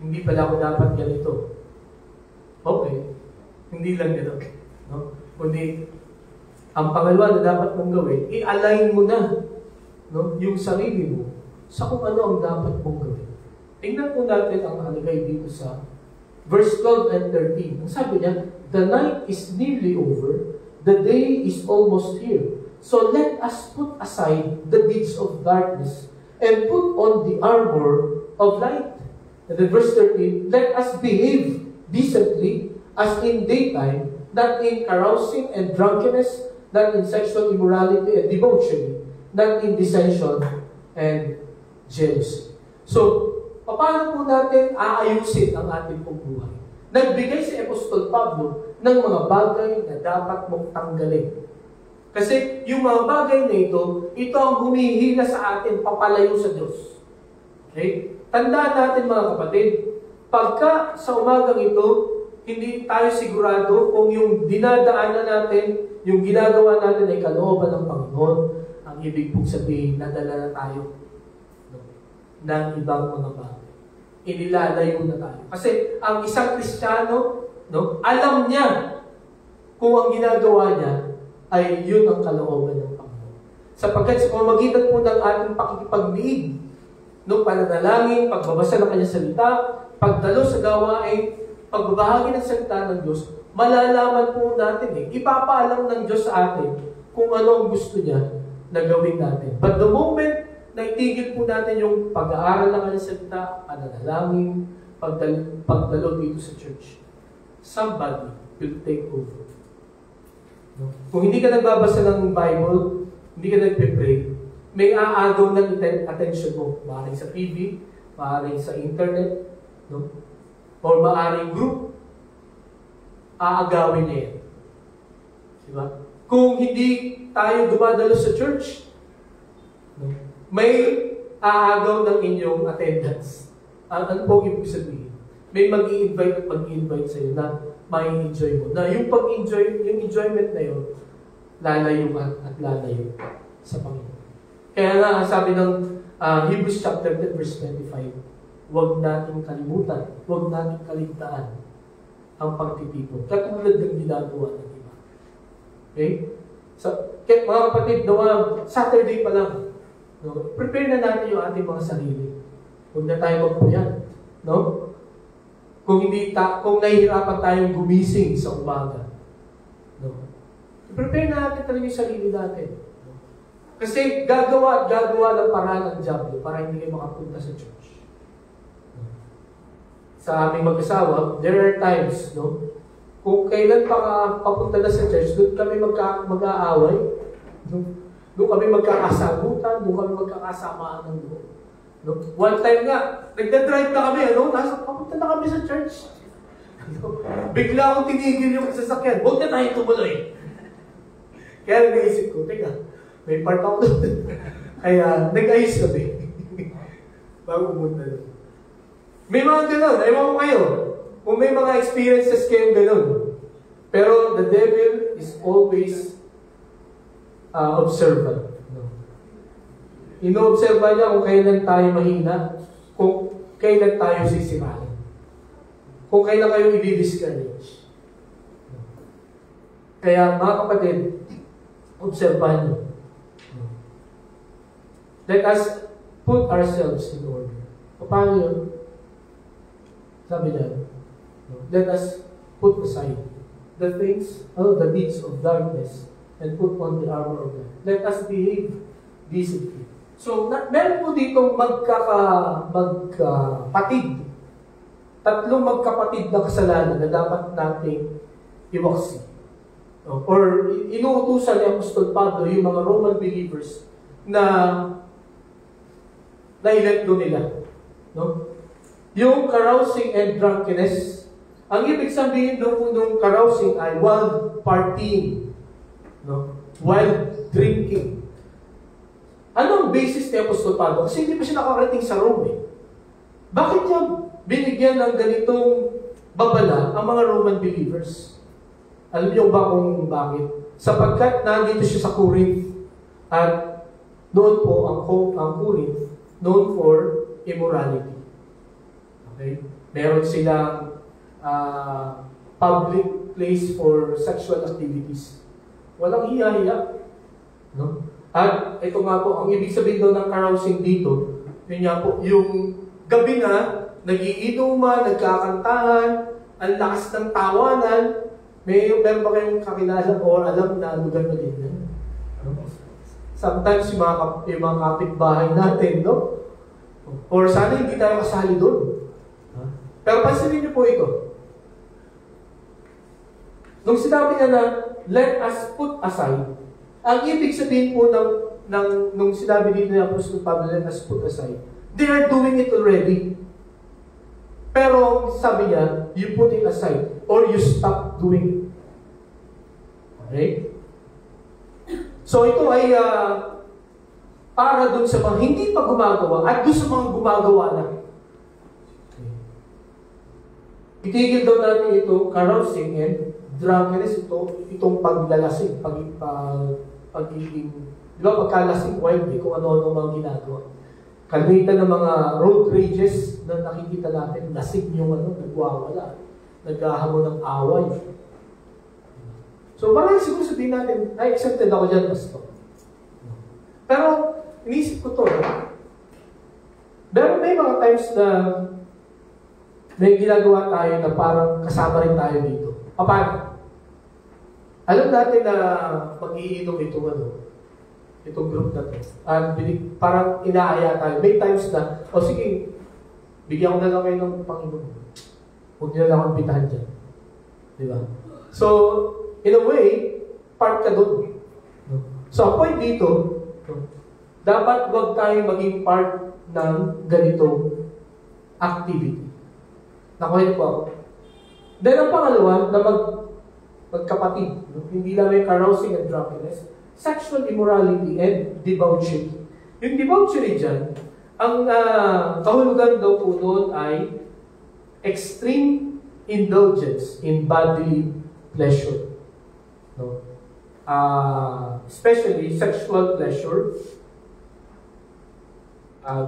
Speaker 1: hindi pala ako dapat ganito. Okay. Hindi lang gano'n. Kundi, ang pangalawa na dapat mong gawin, i-align mo na yung sarili mo sa kung ano ang dapat mong gawin. Tingnan po natin ang nakalagay dito sa verse 12 and 13. Ang sabi niya, the night is nearly over, the day is almost here. So let us put aside the deeds of darkness and put on the armor of light. And then verse 13, let us behave decently as in daytime, not in carousing and drunkenness, not in sexual immorality and debauchery, not in dissension and jealousy. So, paano po natin aayusin ang ating pong buhay? Nagbigay si Apostol Pablo ng mga bagay na dapat mong tanggalin. Kasi yung mga bagay na ito ang humihila sa atin papalayo sa Diyos. Okay? Tandaan natin mga kapatid, pagka sa umagang ito, hindi tayo sigurado kung yung dinadaanan natin, yung ginagawa natin ay kalooban ng Panginoon, ang ibig pong sabihin, nadala na tayo ng ibang mga bagay. Inilalayo na tayo. Kasi ang isang Kristiyano, alam niya kung ang ginagawa niya ay yun ang kalooban ng Panginoon. Sapagkat sa pamamagitan po ng ating pakikipagdiig, pananalangin, pagbabasa ng kanyang salita, pagdalo sa gawain, pagbabahagi ng salita ng Diyos, malalaman po natin ipapaalam ng Diyos sa atin kung ano ang gusto niya na gawin natin. But the moment na itigil po natin yung pag-aaral ng kanyang salita, pananalangin, pagdalo dito sa church, somebody will take over. No? Kung hindi ka nagbabasa ng Bible, hindi ka nagpe-pray, may aagaw ng attention mo. Maaaring sa TV, maaaring sa internet, no? Or maaaring group, aagawin niya yan. Diba? Kung hindi tayo dumadalo sa church, no? May aagaw ng inyong attendance. Ano po ibig sabihin? May mag-i-invite at mag-i-invite sa'yo na may enjoy mo. Na yung pag-enjoy, yung enjoyment na yun, lalayo at lalayo sa Panginoon. Kaya nga, sabi ng Hebrews chapter 10 verse 25, huwag natin kalimutan, huwag natin kaligtaan ang pagtitipon. Katulad ng ginagawa ng iba. Okay? So, mga kapatid, Saturday pa lang, no? Prepare na natin yung ating mga sarili. Huwag na tayo magpuyat. No? Kung nahihirapan tayong gumising sa umaga. No? Prepare na natin talaga yung sarili natin. Kasi gagawa ng paraan ng diablo para hindi kayo makapunta sa church. Sa aming mag-asawa, there are times, no? Kung kailan papunta na sa church, doon kami mag-aaway. Doon kami magkakasagutan, doon kami magkakasamaan ng doon. No? One time nga, nagda-drive na kami, papunta na kami sa church. Bigla akong tinigil yung sasakyan, huwag na tayo tumuloy. Kaya naisip ko, teka, may part ako doon. Kaya, nag-ayos kami. Bago pumunta doon. May mga gano'n. Ewan ko kayo. Kung may mga experiences kayong gano'n. Pero the devil is always observant. No? Ino-observa niya kung kailan tayo mahina, kung kailan tayo sisirain. Kung kailan kayo i-discourage. Kaya mga kapatid, obserbahan niyo. Let us put ourselves in order. Paano yun? Sabi niya, let us put aside the deeds of darkness and put on the armor of God. Let us behave decently. So, meron po ditong magkapatid. Tatlong magkapatid na kasalanan na dapat nating iwaksi. Or inuutusan ni Apostol Pablo yung mga Roman believers na nailet doon nila. No? Yung carousing and drunkenness, ang ibig sabihin doon po nung carousing ay wild partying. No? Wild drinking. Anong basis ni Apostol Pablo? Kasi hindi pa siya nakarating sa Rome. Bakit niya binigyan ng ganitong babala ang mga Roman believers? Alam niyo ba kung bakit? Sapagkat nandito siya sa Corinth at doon po ang Corinth known for immorality. Okay? Meron silang public place for sexual activities. Walang hiya-hiya. No? At ito nga po, ang ibig sabihin daw ng carousing dito, yun nga po, yung gabi na, nagiinuman, nagkakantahan, ang lakas ng tawanan, meron ba kayong kakilala o alam na lugar na ganyan? No? Sometimes yung mga kapitbahay natin, no? Or sana hindi tayo kasali doon. Pero pansinin niyo po ito. Nung sinabi niya na, let us put aside, ang ibig sabihin po nung sinabi dito ni Apostol Pablo, let us put aside, they are doing it already. Pero sabi niya, you put it aside, or you stop doing it. Okay? So ito ay para dun sa mga hindi pa gumagawa at dun sa mga gumagawa na. Itigil daw natin ito, carousing and drunkenness, itong paglalasing, pagiging, di ba, pagkalasing wild, kung ano-ano mga ginagawa. Kalimitan ng mga road rages na nakikita natin, lasing yung nagwawala, naghahamon ng away. So, marami siguro sabihin natin, ay, accepted ako dyan, pastor. Pero, inisip ko to, pero may mga times na may ginagawa tayo na parang kasama rin tayo dito. Paano? Alam natin na mag-iinom itong group na to. Parang inaaya tayo. May times na, sige, bigyan ko na lang kayo ng Panginoon. Huwag nyo na lang akong bitahan dyan. Di ba? So, in a way, part ka doon. So, ang point dito, dapat huwag tayo maging part ng ganitong activity. Nakuha po ako. Then, ang pangalawa, na magkapatid. Hindi lang may carousing and drunkenness, sexual immorality and debauchery. Yung debauchery dyan, ang kahulugan daw po doon ay extreme indulgence in bodily pleasure. No? Especially sexual pleasure,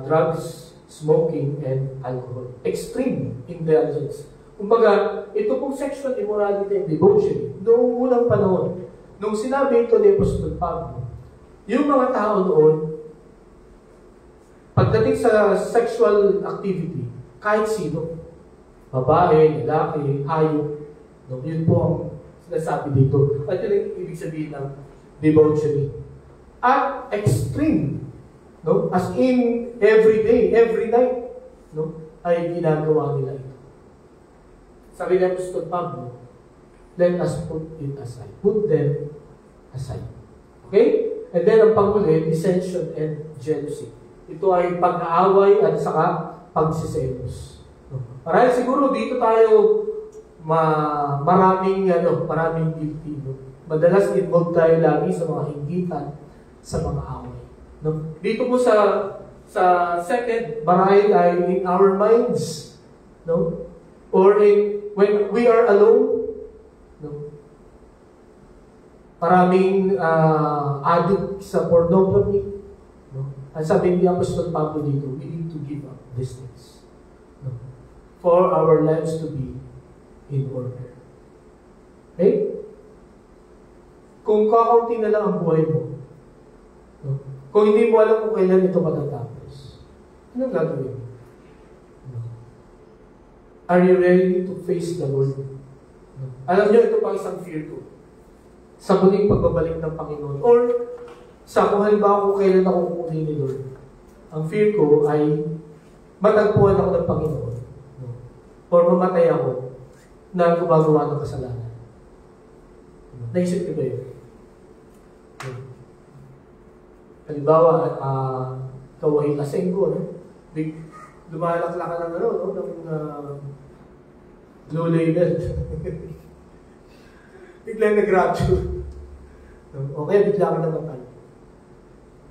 Speaker 1: drugs, smoking, and alcohol. Extreme indulgence. Kumbaga, ito pong sexual immorality and debauchery, noong unang panahon, nung sinabi ito ni Apostol Pablo, yung mga tao noon, pagdating sa sexual activity, kahit sino, babae, lalaki, hayop, no, yun po ang sinasabi dito. At yun ang ibig sabihin ng debauchery. At extreme, no, as in every day, every night, no, ay ginagawa nila ito. Sabi ng Apostol Pablo, let us put it aside. Put them aside. Okay? And then ang panghuli, dissension and jealousy. Ito ay pag-aaway at saka pagsiselos. Marahil siguro dito tayo maraming guilty. No? Madalas involved tayo lagi sa mga inggitan, sa mga away. No? Dito po sa second, marahil ay in our minds, no? Or when we are alone, no? Maraming addict sa pornography. No? Ang sabi ni Apostol Pablo dito, we need to give up these things. No? For our lives to be in order. Okay? Kung kakaunti na lang ang buhay mo, no? Kung hindi mo alam kung kailan ito matatapos, anong gagawin mo? No? Are you ready to face the Lord? No? Alam niyo, ito pa isang fear ko. Sa muling pagbabalik ng Panginoon. Or, sa kung halimbawa kung kailan ako kukunin ni Lord. Ang fear ko ay matagpuan ako ng Panginoon. No? Or mamatay ako na gumagawa ng kasalanan. Naisip ko ba yun? Halimbawa, ikaw ay lasing ko, no? Lumalakla ka ng low label. Biglang nag-rapture. Okay, bigla ka namatay.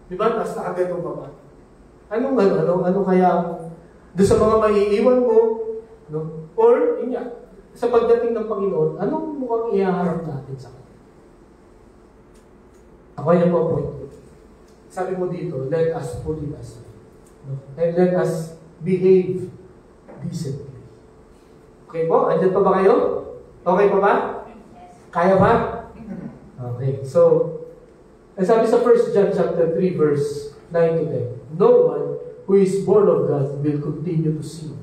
Speaker 1: Diba? Tapos nakagatong ka ba? Ano kaya doon sa mga maiiwan mo, no? Or, yun nga, sa pagdating ng Panginoon, anong mukhang ihaharap natin sa kanya? Ako yun po ang point ko. Sabi mo dito, let us put it aside. No? And let us behave decently. Okay po? Andyan pa ba kayo? Okay pa ba? Kaya ba? Okay. So, sabi sa 1 John chapter 3 verse 9 to 10, no one who is born of God will continue to sin.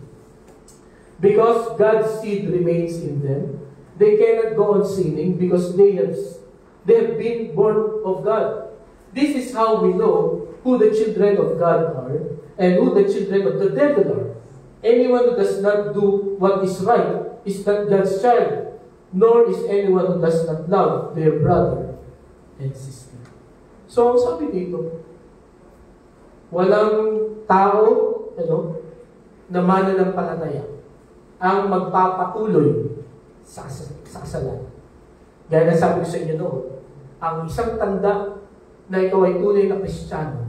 Speaker 1: Because God's seed remains in them, they cannot go on sinning because they have been born of God. This is how we know who the children of God are and who the children of the devil are. Anyone who does not do what is right is not God's child, nor is anyone who does not love their brother and sister. So, sabi dito, walang tao, na mananampalataya ang magpapatuloy sa kasalanan. Gaya na sabi ko sa inyo noon, ang isang tanda na ikaw ay tunay na Kristiyano,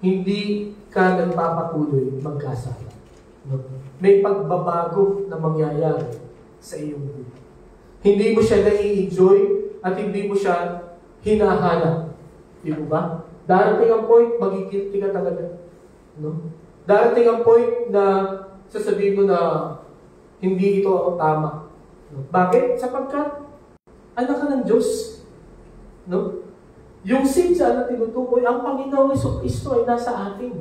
Speaker 1: hindi ka nagpapatuloy magkasala. No? May pagbabago na mangyayari sa iyong buhay. Hindi mo siya nai-enjoy at hindi mo siya hinahanap. Di ba? Darating ang point, magigilty ka talaga. No? Darating ang point na sasabihin mo na hindi ito ako tama. No? Bakit? Sapagkat anak ka ng Diyos. No? Yung sin na tinutukoy, ang Panginoong Kristo ay nasa atin.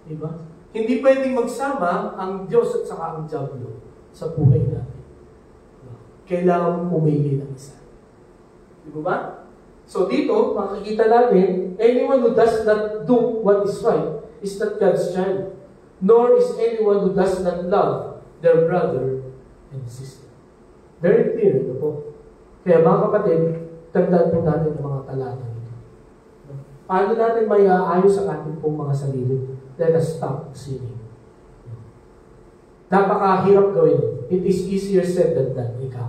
Speaker 1: Diba? Hindi pwedeng magsama ang Diyos at saka ang Diablo sa buhay natin. Kailangan pumili ng isa. Di ba? So dito, makikita natin, anyone who does not do what is right is not God's child, nor is anyone who does not love their brother and sister. Very clear, ito po. Kaya mga kapatid, tandaan po natin ang mga talata nito. Paano natin may aayos ang ating pong mga sarili? Let us stop sinning. Napakahirap gawin. It is easier said than done, ika.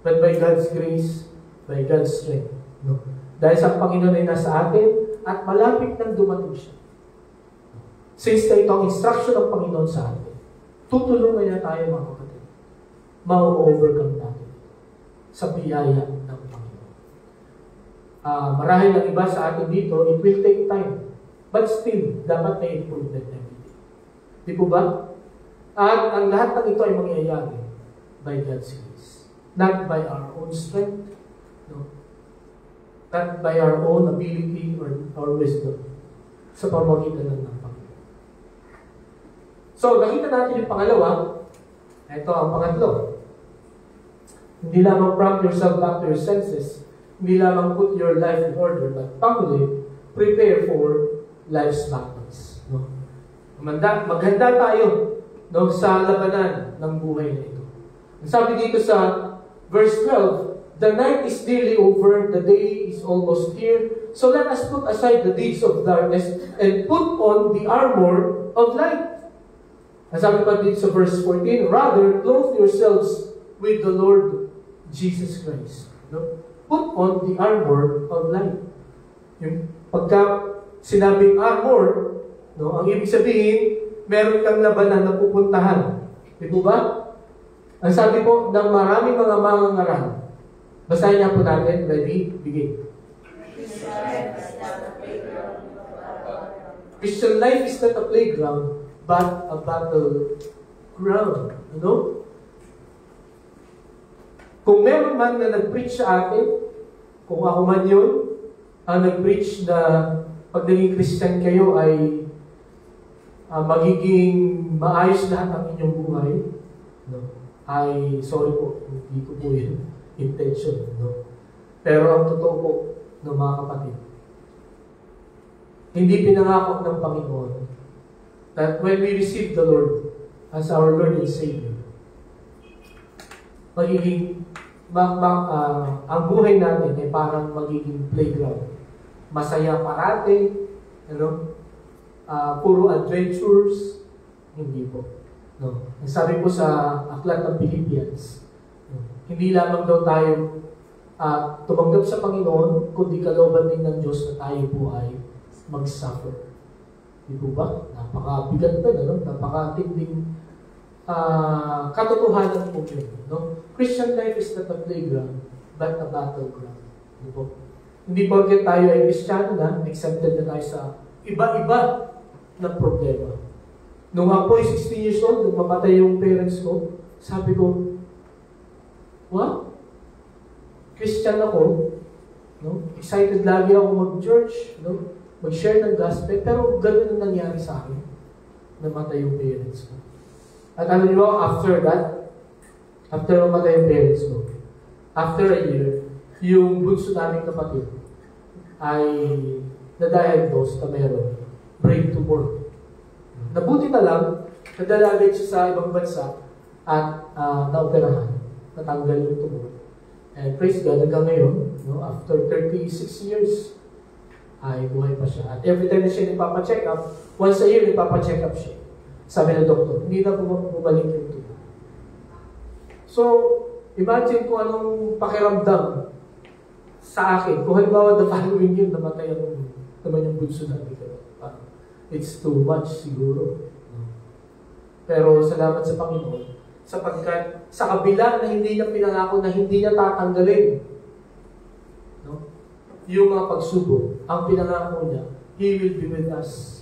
Speaker 1: But by God's grace, by God's strength. No? Dahil sa Panginoon ay nasa atin at malapit nang dumating siya. Since na ito ang instruction ng Panginoon sa atin, tutulungan niya tayo mga kapatid. Ma-overcome natin sa biyaya ng Panginoon. Marahil ang iba sa atin dito, it will take time. But still, dapat may improvement everyday. Di po ba? At ang lahat ng ito ay mangyayari by God's grace. Not by our own strength, no? Not by our own ability or wisdom. Sa pamamagitan ng Panginoon. So, nakita natin yung pangalawa. Ito ang pangatlo. Hindi lamang prompt yourself back to your senses. Hindi lamang put your life in order, but finally, prepare for life's battles. No? Maghanda tayo, no, sa labanan ng buhay na ito. Sabi dito sa verse 12, the night is nearly over, the day is almost here, so let us put aside the deeds of darkness and put on the armor of light. Ang sabi pa dito sa verse 14, rather, clothe yourselves with the Lord Jesus Christ. No? Put on the armor of light. Yung pagka sinabing armor, no, ang ibig sabihin, meron kang labanan na pupuntahan. Di po ba? Ang sabi po ng maraming mga mangangaral. Basahin niya po natin. Ready? Begin. Christian life is not a playground, but a battleground. Ano? Kung meron man na nag-preach sa atin, kung ako man yun, ang nag-preach na pag naging Christian kayo ay magiging maayos lahat ang inyong buhay, no? Ay, sorry po, hindi ko po yun intention. No? Pero ang totoo po, no, mga kapatid, hindi pinangako ng Panginoon that when we receive the Lord as our Lord and Savior, magiging ang buhay natin ay parang magiging playground. Masaya parati, ano? Puro adventures, hindi po. No. Ang sabi po sa aklat ng Philippians, no, hindi lamang daw tayo tumanggap sa Panginoon, kundi kalooban din ng Diyos na tayo po ay mag-suffer. Di po ba? Napakabigat na, no? Napakatinding katotohanan po yun. No? Christian life is not a playground, but a battleground. Di po? Hindi porket tayo ay Kristiyano na, accepted na tayo sa iba-iba na problema. Nung ako ay 16 years old, nung mamatay yung parents ko, sabi ko, what? Christian ako, no? Excited lagi ako mag-church, no? Mag-share ng gospel, pero gano'n ang nangyari sa akin. Namatay yung parents ko. At alam niyo, after that, after mamatay yung parents ko, after a year, yung bunso naming kapatid ay na-diagnose na meron brain tumor. Nabuti na lang, nadalagay siya sa ibang bansa at naoperahan, natanggal yung tumor. And praise God, hanggang ngayon, no, after 36 years, ay buhay pa siya. At every time na siya nagpapacheck up, once a year nagpapacheck up siya. Sabi ng doktor, hindi na bumalik yung tumor. So, imagine kung anong pakiramdam sa akin. Kung halimbawa the following year, namatay naman yung bunso natin. It's too much siguro. Pero salamat sa Panginoon, sapagkat sa kabila na hindi niya pinangako na hindi niya tatanggalin, no, yung mga pagsubok, ang pinangako niya, He will be with us.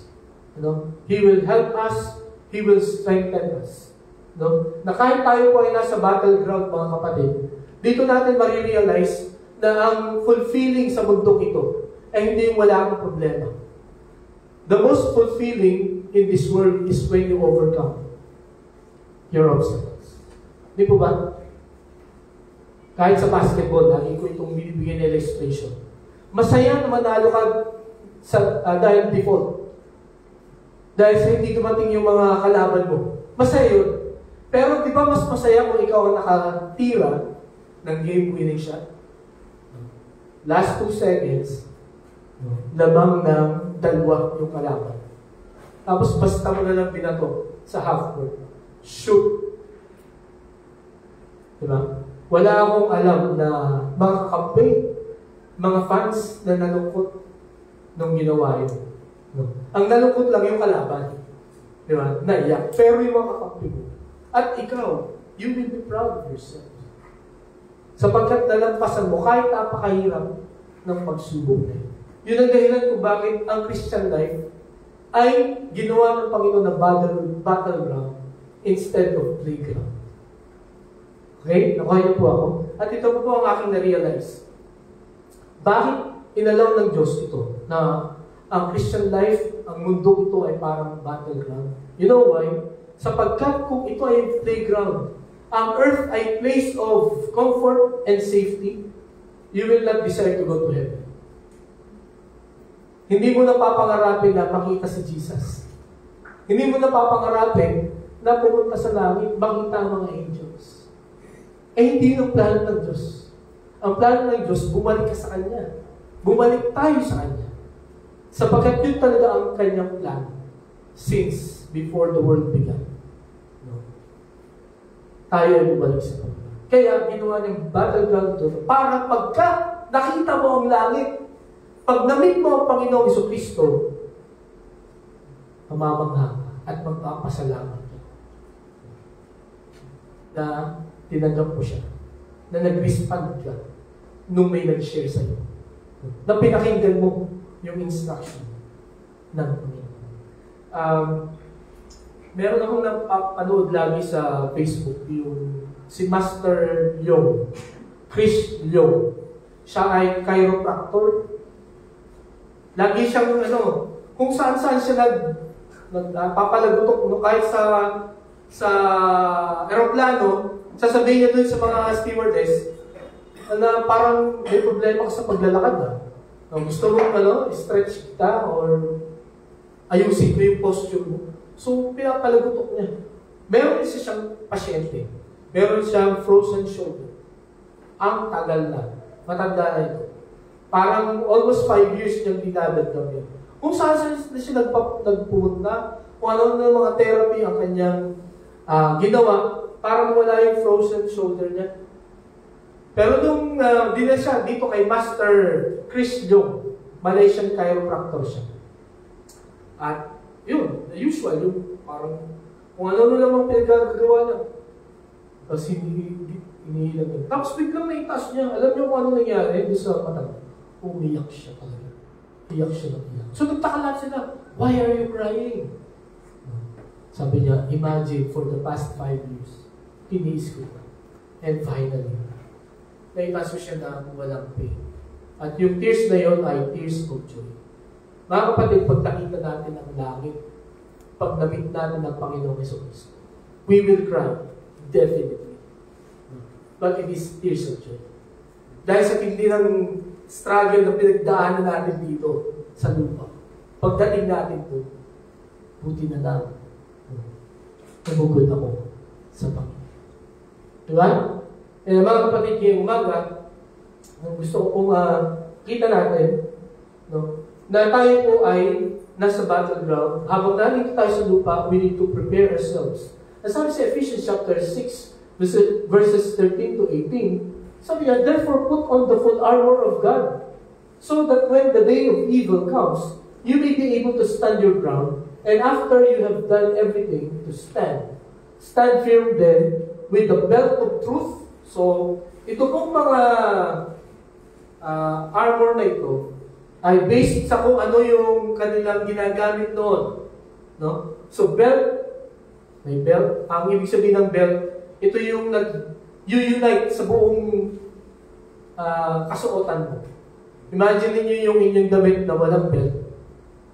Speaker 1: No? He will help us, He will strengthen us. No? Na kahit tayo po ay nasa battleground, mga kapatid, dito natin marirealize na ang fulfilling sa mundong ito ay hindi yung wala akong problema. The most fulfilling in this world is when you overcome your obstacles. Di po ba? Kahit sa basketball, lagi ko itong binibigyan ng illustration. Masaya na manalo ka dahil default. Dahil sa hindi dumating yung mga kalaban mo. Masaya yun. Pero di ba mas masaya kung ikaw ang nakatira ng game-winning shot? Last 2 seconds, labang ng dalawa yung kalaban. Tapos basta mo na lang binato sa half-court. Shoot. Diba? Wala akong alam na mga kakampi, mga fans na nalungkot nung ginawa yun. No? Ang nalungkot lang yung kalaban. Diba? Naiyak. Pero yung mga kakampi mo. At ikaw, you will be proud of yourself. Sapagkat nalampasan mo kahit napakahirap ng pagsubok na yun. Yun ang dahilan kung bakit ang Christian life ay ginawa ng Panginoon na battleground instead of playground. Okay? Nakuha niyo po ako. At ito po ang aking na-realize. Bakit inalaw ng Diyos ito na ang Christian life, ang mundo ito ay parang battleground? You know why? Sapagkat kung ito ay playground, ang earth ay place of comfort and safety, you will not desire to go to heaven. Hindi mo napapangarapin na makita si Jesus. Hindi mo napapangarapin na pumunta sa langit, makita ang mga angels. Eh, hindi yung plano ng Diyos. Ang plano ng Diyos, bumalik ka sa Kanya. Bumalik tayo sa Kanya. Sapagkat yun talaga ang Kanyang plano since before the world began. No? Tayo ay bumalik sa Kanya. Kaya ginawa ng battleground ito para pagka nakita mo ang langit, pag namit mo ang Panginoong Jesucristo, mamamangha at magpapasalamat ka na tinanggap mo siya, na nag-respond ka nung may nag-share sa'yo, na pinakinggan mo yung instruction ng Panginoon. Meron akong napanood lagi sa Facebook, yung si Master Leong, Chris Leong. Siya ay chiropractor. Lagi siyang kung saan-saan siya nagpapalagutok, kahit sa aeroplano, sasabihin niya doon sa mga stewardess na parang may problema ka sa paglalakad na. Gusto mo stretch kita or ayusin ko yung posture mo. So, pinapalagutok niya. Meron isa siyang pasyente. Meron siyang frozen shoulder. Ang tagal na. Matanda na ito. Parang almost 5 years niyang dinadagdag yun. Kung saan siya nagpumunta, kung ano na mga therapy ang kanyang ginawa para mawala yung frozen shoulder niya. Pero nung dinala siya dito kay Master Chris Leong, Malaysian chiropractor siya. At yun, the usual, yung parang kung ano na namang pinagagawa niya. Tapos hinihilang niya. Tapos biglang naitaas niya. Alam niyo kung ano nangyari doon sa mata. Umiyak siya talaga. Iyak siya ng iyak. So nagtaka lahat sila, why are you crying? Sabi niya, imagine for the past 5 years, tiniis ko na. And finally, naitaas ko siya na walang pain. At yung tears na yun ay tears of joy. Mga kapatid, pag nakita natin ang langit, pag namit natin ang Panginoong Jesucristo, we will cry, definitely. But it is tears of joy. Dahil sa tindi ng struggle na pinagdaanan natin dito sa lupa, pagdating natin doon, buti na lang, nabugod ako sa Panginoon. Diba? Eh, mga kapatid, ngayong umaga, gusto ko pong kita natin, no, na tayo po ay nasa battleground. Habang nandito tayo sa lupa, we need to prepare ourselves. As sabi sa Ephesians chapter 6, verses 13 to 18, sabi niya, therefore put on the full armor of God, so that when the day of evil comes, you may be able to stand your ground, and after you have done everything, to stand. Stand firm then, with the belt of truth. So, ito pong mga armor na ito, ay based sa kung ano yung kanilang ginagamit noon. No? So, belt, may belt. Ang ibig sabihin ng belt, ito yung nag-unite sa buong kasuotan mo. Imagine niyo yung inyong damit na walang belt.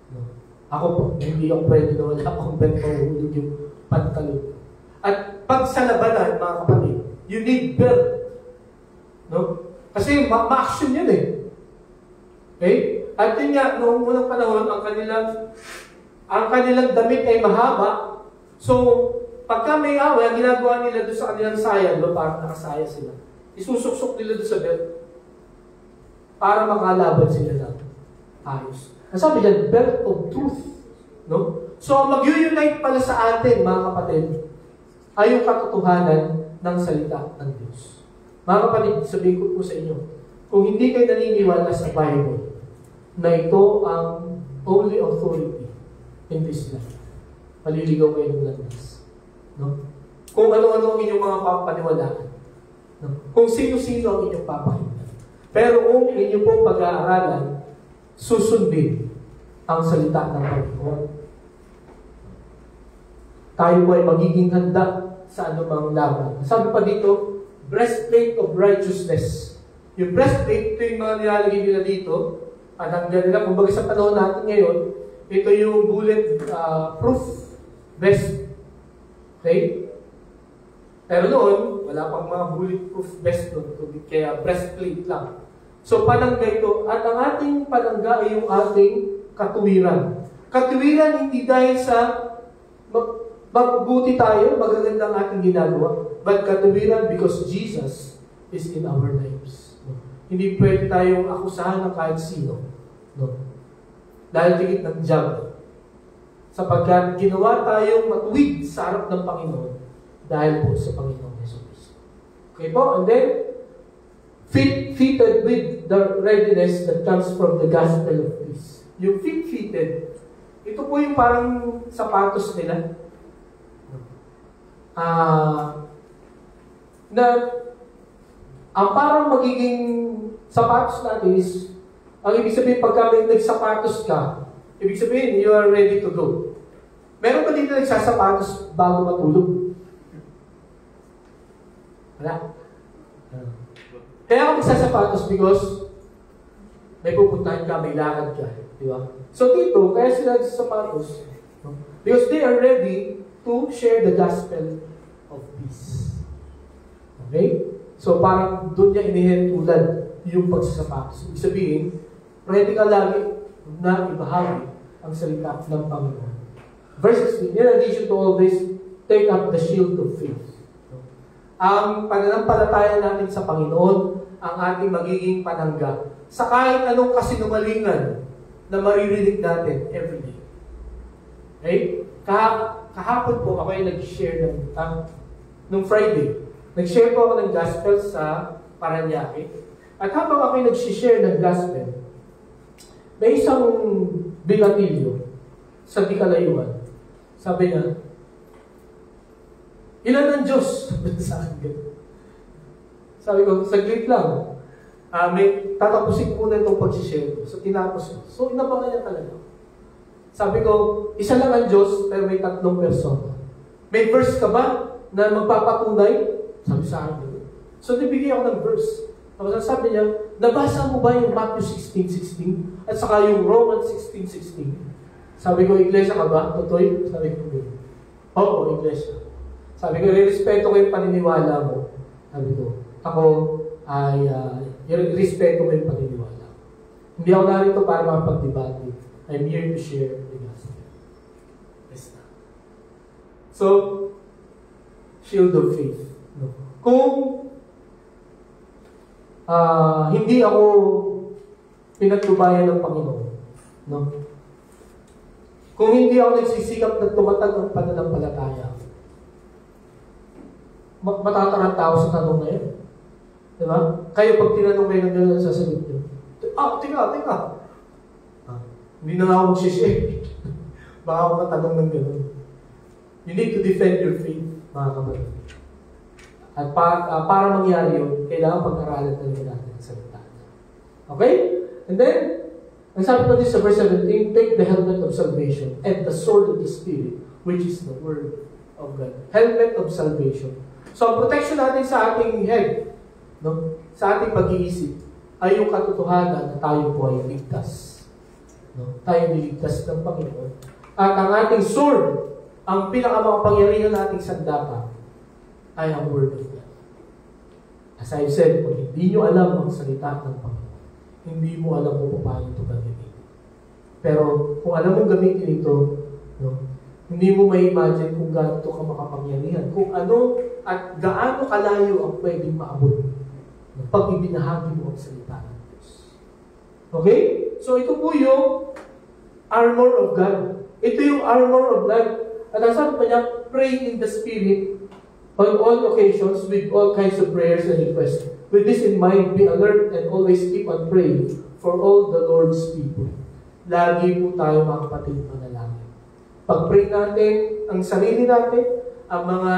Speaker 1: No? Ako po, hindi ako pwede na wala akong belt mahulog yung pantalon. At pag sa labanan, mga kapatid, you need belt. No? Kasi ma-action yun eh. Okay? At yun nga, noong unang panahon, ang kanilang damit ay mahaba. So, pagka may away, ang ginagawa nila doon sa kanilang sayad, parang nakasaya sila. Isusuksok nila doon sa belt para makalaban sila ng ayos. Ang sabi dyan, belt of truth. No? So, mag-unite pala sa atin, mga kapatid, ay yung katotohanan ng salita ng Diyos. Mga kapatid, sabihin ko po sa inyo, kung hindi kayo naniniwala sa Bible, na ito ang only authority in this life, maliligaw kayo ng landas. No? Kung ano-ano ang inyong mga papaniwalaan. No? Kung sino-sino ang inyong papakinggan. Pero kung inyong pong pag-aaralan, susundin ang salita ng Panginoon. Tayo ay magiging handa sa anumang laban. Sabi pa dito, breastplate of righteousness. Yung breastplate, ito yung mga nilalagay nila dito. At hanggang nila, kumbaga sa panahon natin ngayon, ito yung bullet-proof vest. Okay? Pero noon, wala pang mga bulletproof vest noon. Kaya breastplate lang. So, palangga ito. At ang ating palangga ay yung ating katuwiran. Katuwiran hindi dahil sa magbuti tayo, magaganda ang ating ginagawa. But katuwiran because Jesus is in our lives. No? Hindi pwede tayong akusahan ng kahit sino. No? Dahil tigit ng job. Sapagkat ginawa tayong matuwid sa harap ng Panginoon dahil po sa Panginoon Jesus. Okay po? And then, fitted with the readiness that comes from the gospel of peace. Yung fitted, ito po yung parang sapatos nila. Na ang parang magiging sapatos natin is, ang ibig sabihin, pagka may nagsapatos ka, ibig sabihin, you are ready to go. Meron ba dito nagsasapatos bago matulog? Wala. Kaya ako magsasapatos because may pupuntahan ka, may lakad ka. Di ba? So dito, kaya sila nagsasapatos because they are ready to share the gospel of peace. Okay? So parang doon niya inihetulad yung pagsasapatos. Ibig sabihin, ready ka lagi na ibahagi ang salita ng Panginoon. Verse 16, in addition to all this, take up the shield of faith. Ang pananampalataya natin sa Panginoon, ang ating magiging panangga sa kahit anong kasinungalingan na maririnig natin every day. Okay? Kahapon po ako ay nag-share nung Friday. Nag-share po ako ng gospel sa Paranaque. At habang ako ay nag-share ng gospel, may isang bigatilyo sa Dikalayuan. Sabi niya, ilan ang Diyos? Sa akin. Sabi ko, saglit lang. May tatapusin ko muna itong pag-share ko. So, tinapos ko. So, inabangan niya talaga. Sabi ko, isa lang ang Diyos, pero may 3 persona. May verse ka ba na magpapatunay? Sabi sa akin. So, nabigyan ako ng verse. Sabi niya, nabasa mo ba yung Matthew 16:16 at saka yung Romans 16:16? Sabi ko, iglesia ka ba? Totoy? Sabi ko, oo, iglesia. Sabi ko, respeto ko yung paniniwala mo. Sabi ko, ako ay respeto ko yung paniniwala. Hindi ako narito para makapag-debate. I'm here to share the gospel. Yes na. So, shield of faith. No? Kung hindi ako pinagtubayan ng Panginoon, no? Kung hindi ako nagsisikap na tumatag ang pananampalataya, matataranta ako sa tanong na yun. Diba? Kayo pag tinanong kayo ng gano'n, sasagot nyo, teka. Hindi na ako magsishare. Baka ako matanong ng gano'n. You need to defend your faith, mga kapatid. At para mangyari yun, kailangan pag-aralan talaga natin ang salita. Okay? And then, ang sabi pa din sa verse 17, take the helmet of salvation and the sword of the Spirit, which is the Word of God. Helmet of salvation. So, ang protection natin sa ating head, no, sa ating pag-iisip, ay yung katotohanan na tayo po ay ligtas. No? Tayo niligtas ng Panginoon. At ang ating sword, ang pinakamakapangyarihan nating sandata, ay ang Word of God. As I've said, kung hindi nyo alam ang salita ng Panginoon, hindi mo alam kung paano ito gamitin. Pero kung alam mong gamitin ito, no, hindi mo may imagine kung gaano ito ka makapangyarihan. Kung ano at gaano kalayo ang pwedeng maabot pag ibinahagi mo ang salita ng Diyos. Okay? So ito po yung armor of God. Ito yung armor of God. At ang sabi pa niya, pray in the Spirit on all occasions with all kinds of prayers and requests. With this in mind, be alert and always keep on praying for all the Lord's people. Lagi po tayo mga kapatid manalangin. Pag-pray natin ang sarili natin, ang mga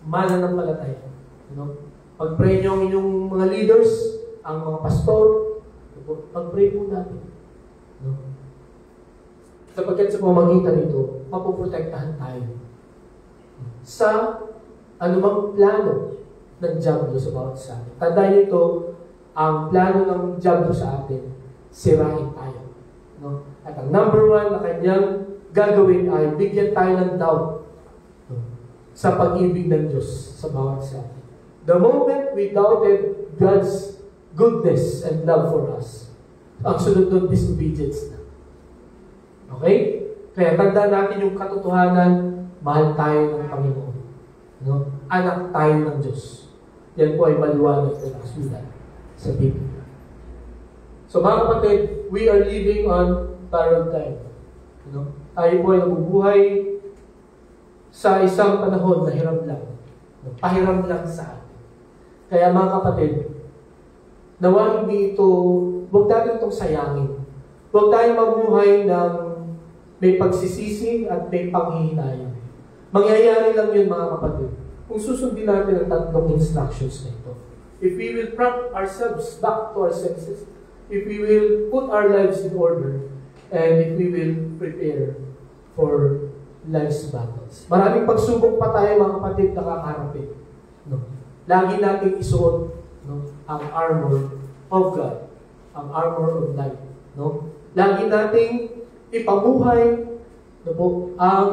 Speaker 1: mananampalataya. Pag-pray nyo ang inyong mga leaders, ang mga pastor, pag-pray po natin. Sapagkat sa pamamagitan nito, mapoprotektahan tayo sa anumang plano ng diablo sa bawat sa atin. Tandaan niyo ito, ang plano ng diablo sa atin, sirain tayo. No? At ang number one na kanyang gagawin ay bigyan tayo ng doubt sa pag-ibig ng Diyos sa bawat sa atin. The moment we doubted God's goodness and love for us, ang sunod doon, disobedience na. Okay? Kaya tandaan natin yung katotohanan, mahal tayo ng Panginoon. No? Anak tayo ng Diyos. Yan po ay maliwanag na nakasulat sa Biblia. So mga kapatid, we are living on borrowed time. Tayo po ay nabubuhay sa isang panahon na hiram lang. Pahiram lang sa atin. Kaya mga kapatid, nawa hindi ito, huwag natin itong sayangin. Huwag tayong mabuhay ng may pagsisisi at may panghihinayang. Mangyayari lang yun mga kapatid kung susundin natin ang tatlong instructions na ito. If we will prompt ourselves back to our senses, if we will put our lives in order, and if we will prepare for life's battles. Maraming pagsubok pa tayo mga kapatid na kakaharapin. No? Lagi natin isuot, no, ang armor of God, ang armor of light. No? Lagi nating ipabuhay, no po, ang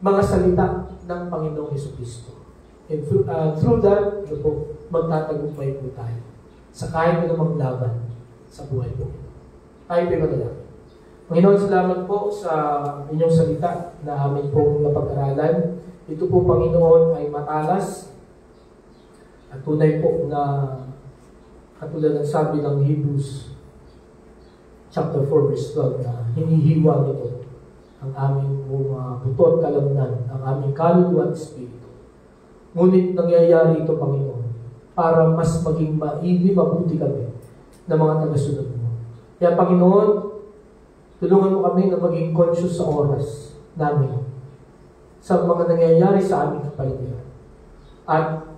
Speaker 1: mga salita ng Panginoong Jesucristo. And through that, no po, magtatagumpay po tayo sa kahit anumang laban sa buhay po. Tayo po manalangin. Panginoon, salamat po sa inyong salita na amin pong napag-aralan. Ito po, Panginoon, ay matalas at tunay po na katulad ng sabi ng Hebrews chapter 4 verse 12 na hinihiwa nito ang aming mga buto at kalamnan, ang aming kaluluwa at espiritu. Ngunit nangyayari ito, Panginoon, para mas maging mabuti kami na mga tagasunod mo. Kaya, Panginoon, tulungan mo kami na maging conscious sa oras namin sa mga nangyayari sa aming kapaligiran. At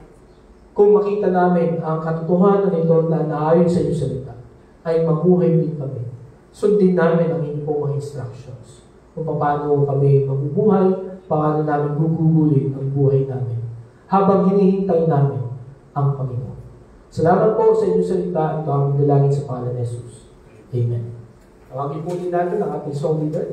Speaker 1: kung makita namin ang katotohanan nito na naayon sa iyong salita, ay mabuhay din kami. Sundin namin ang inyong mga instructions kung paano kami mabubuhay, paano namin gugugulin ang buhay namin habang hinihintay namin ang Panginoon. Salamat po sa inyong salita. Ito ang dalangin sa pangalan ni Jesus. Amen. Tawagin po din natin ang ating song leader.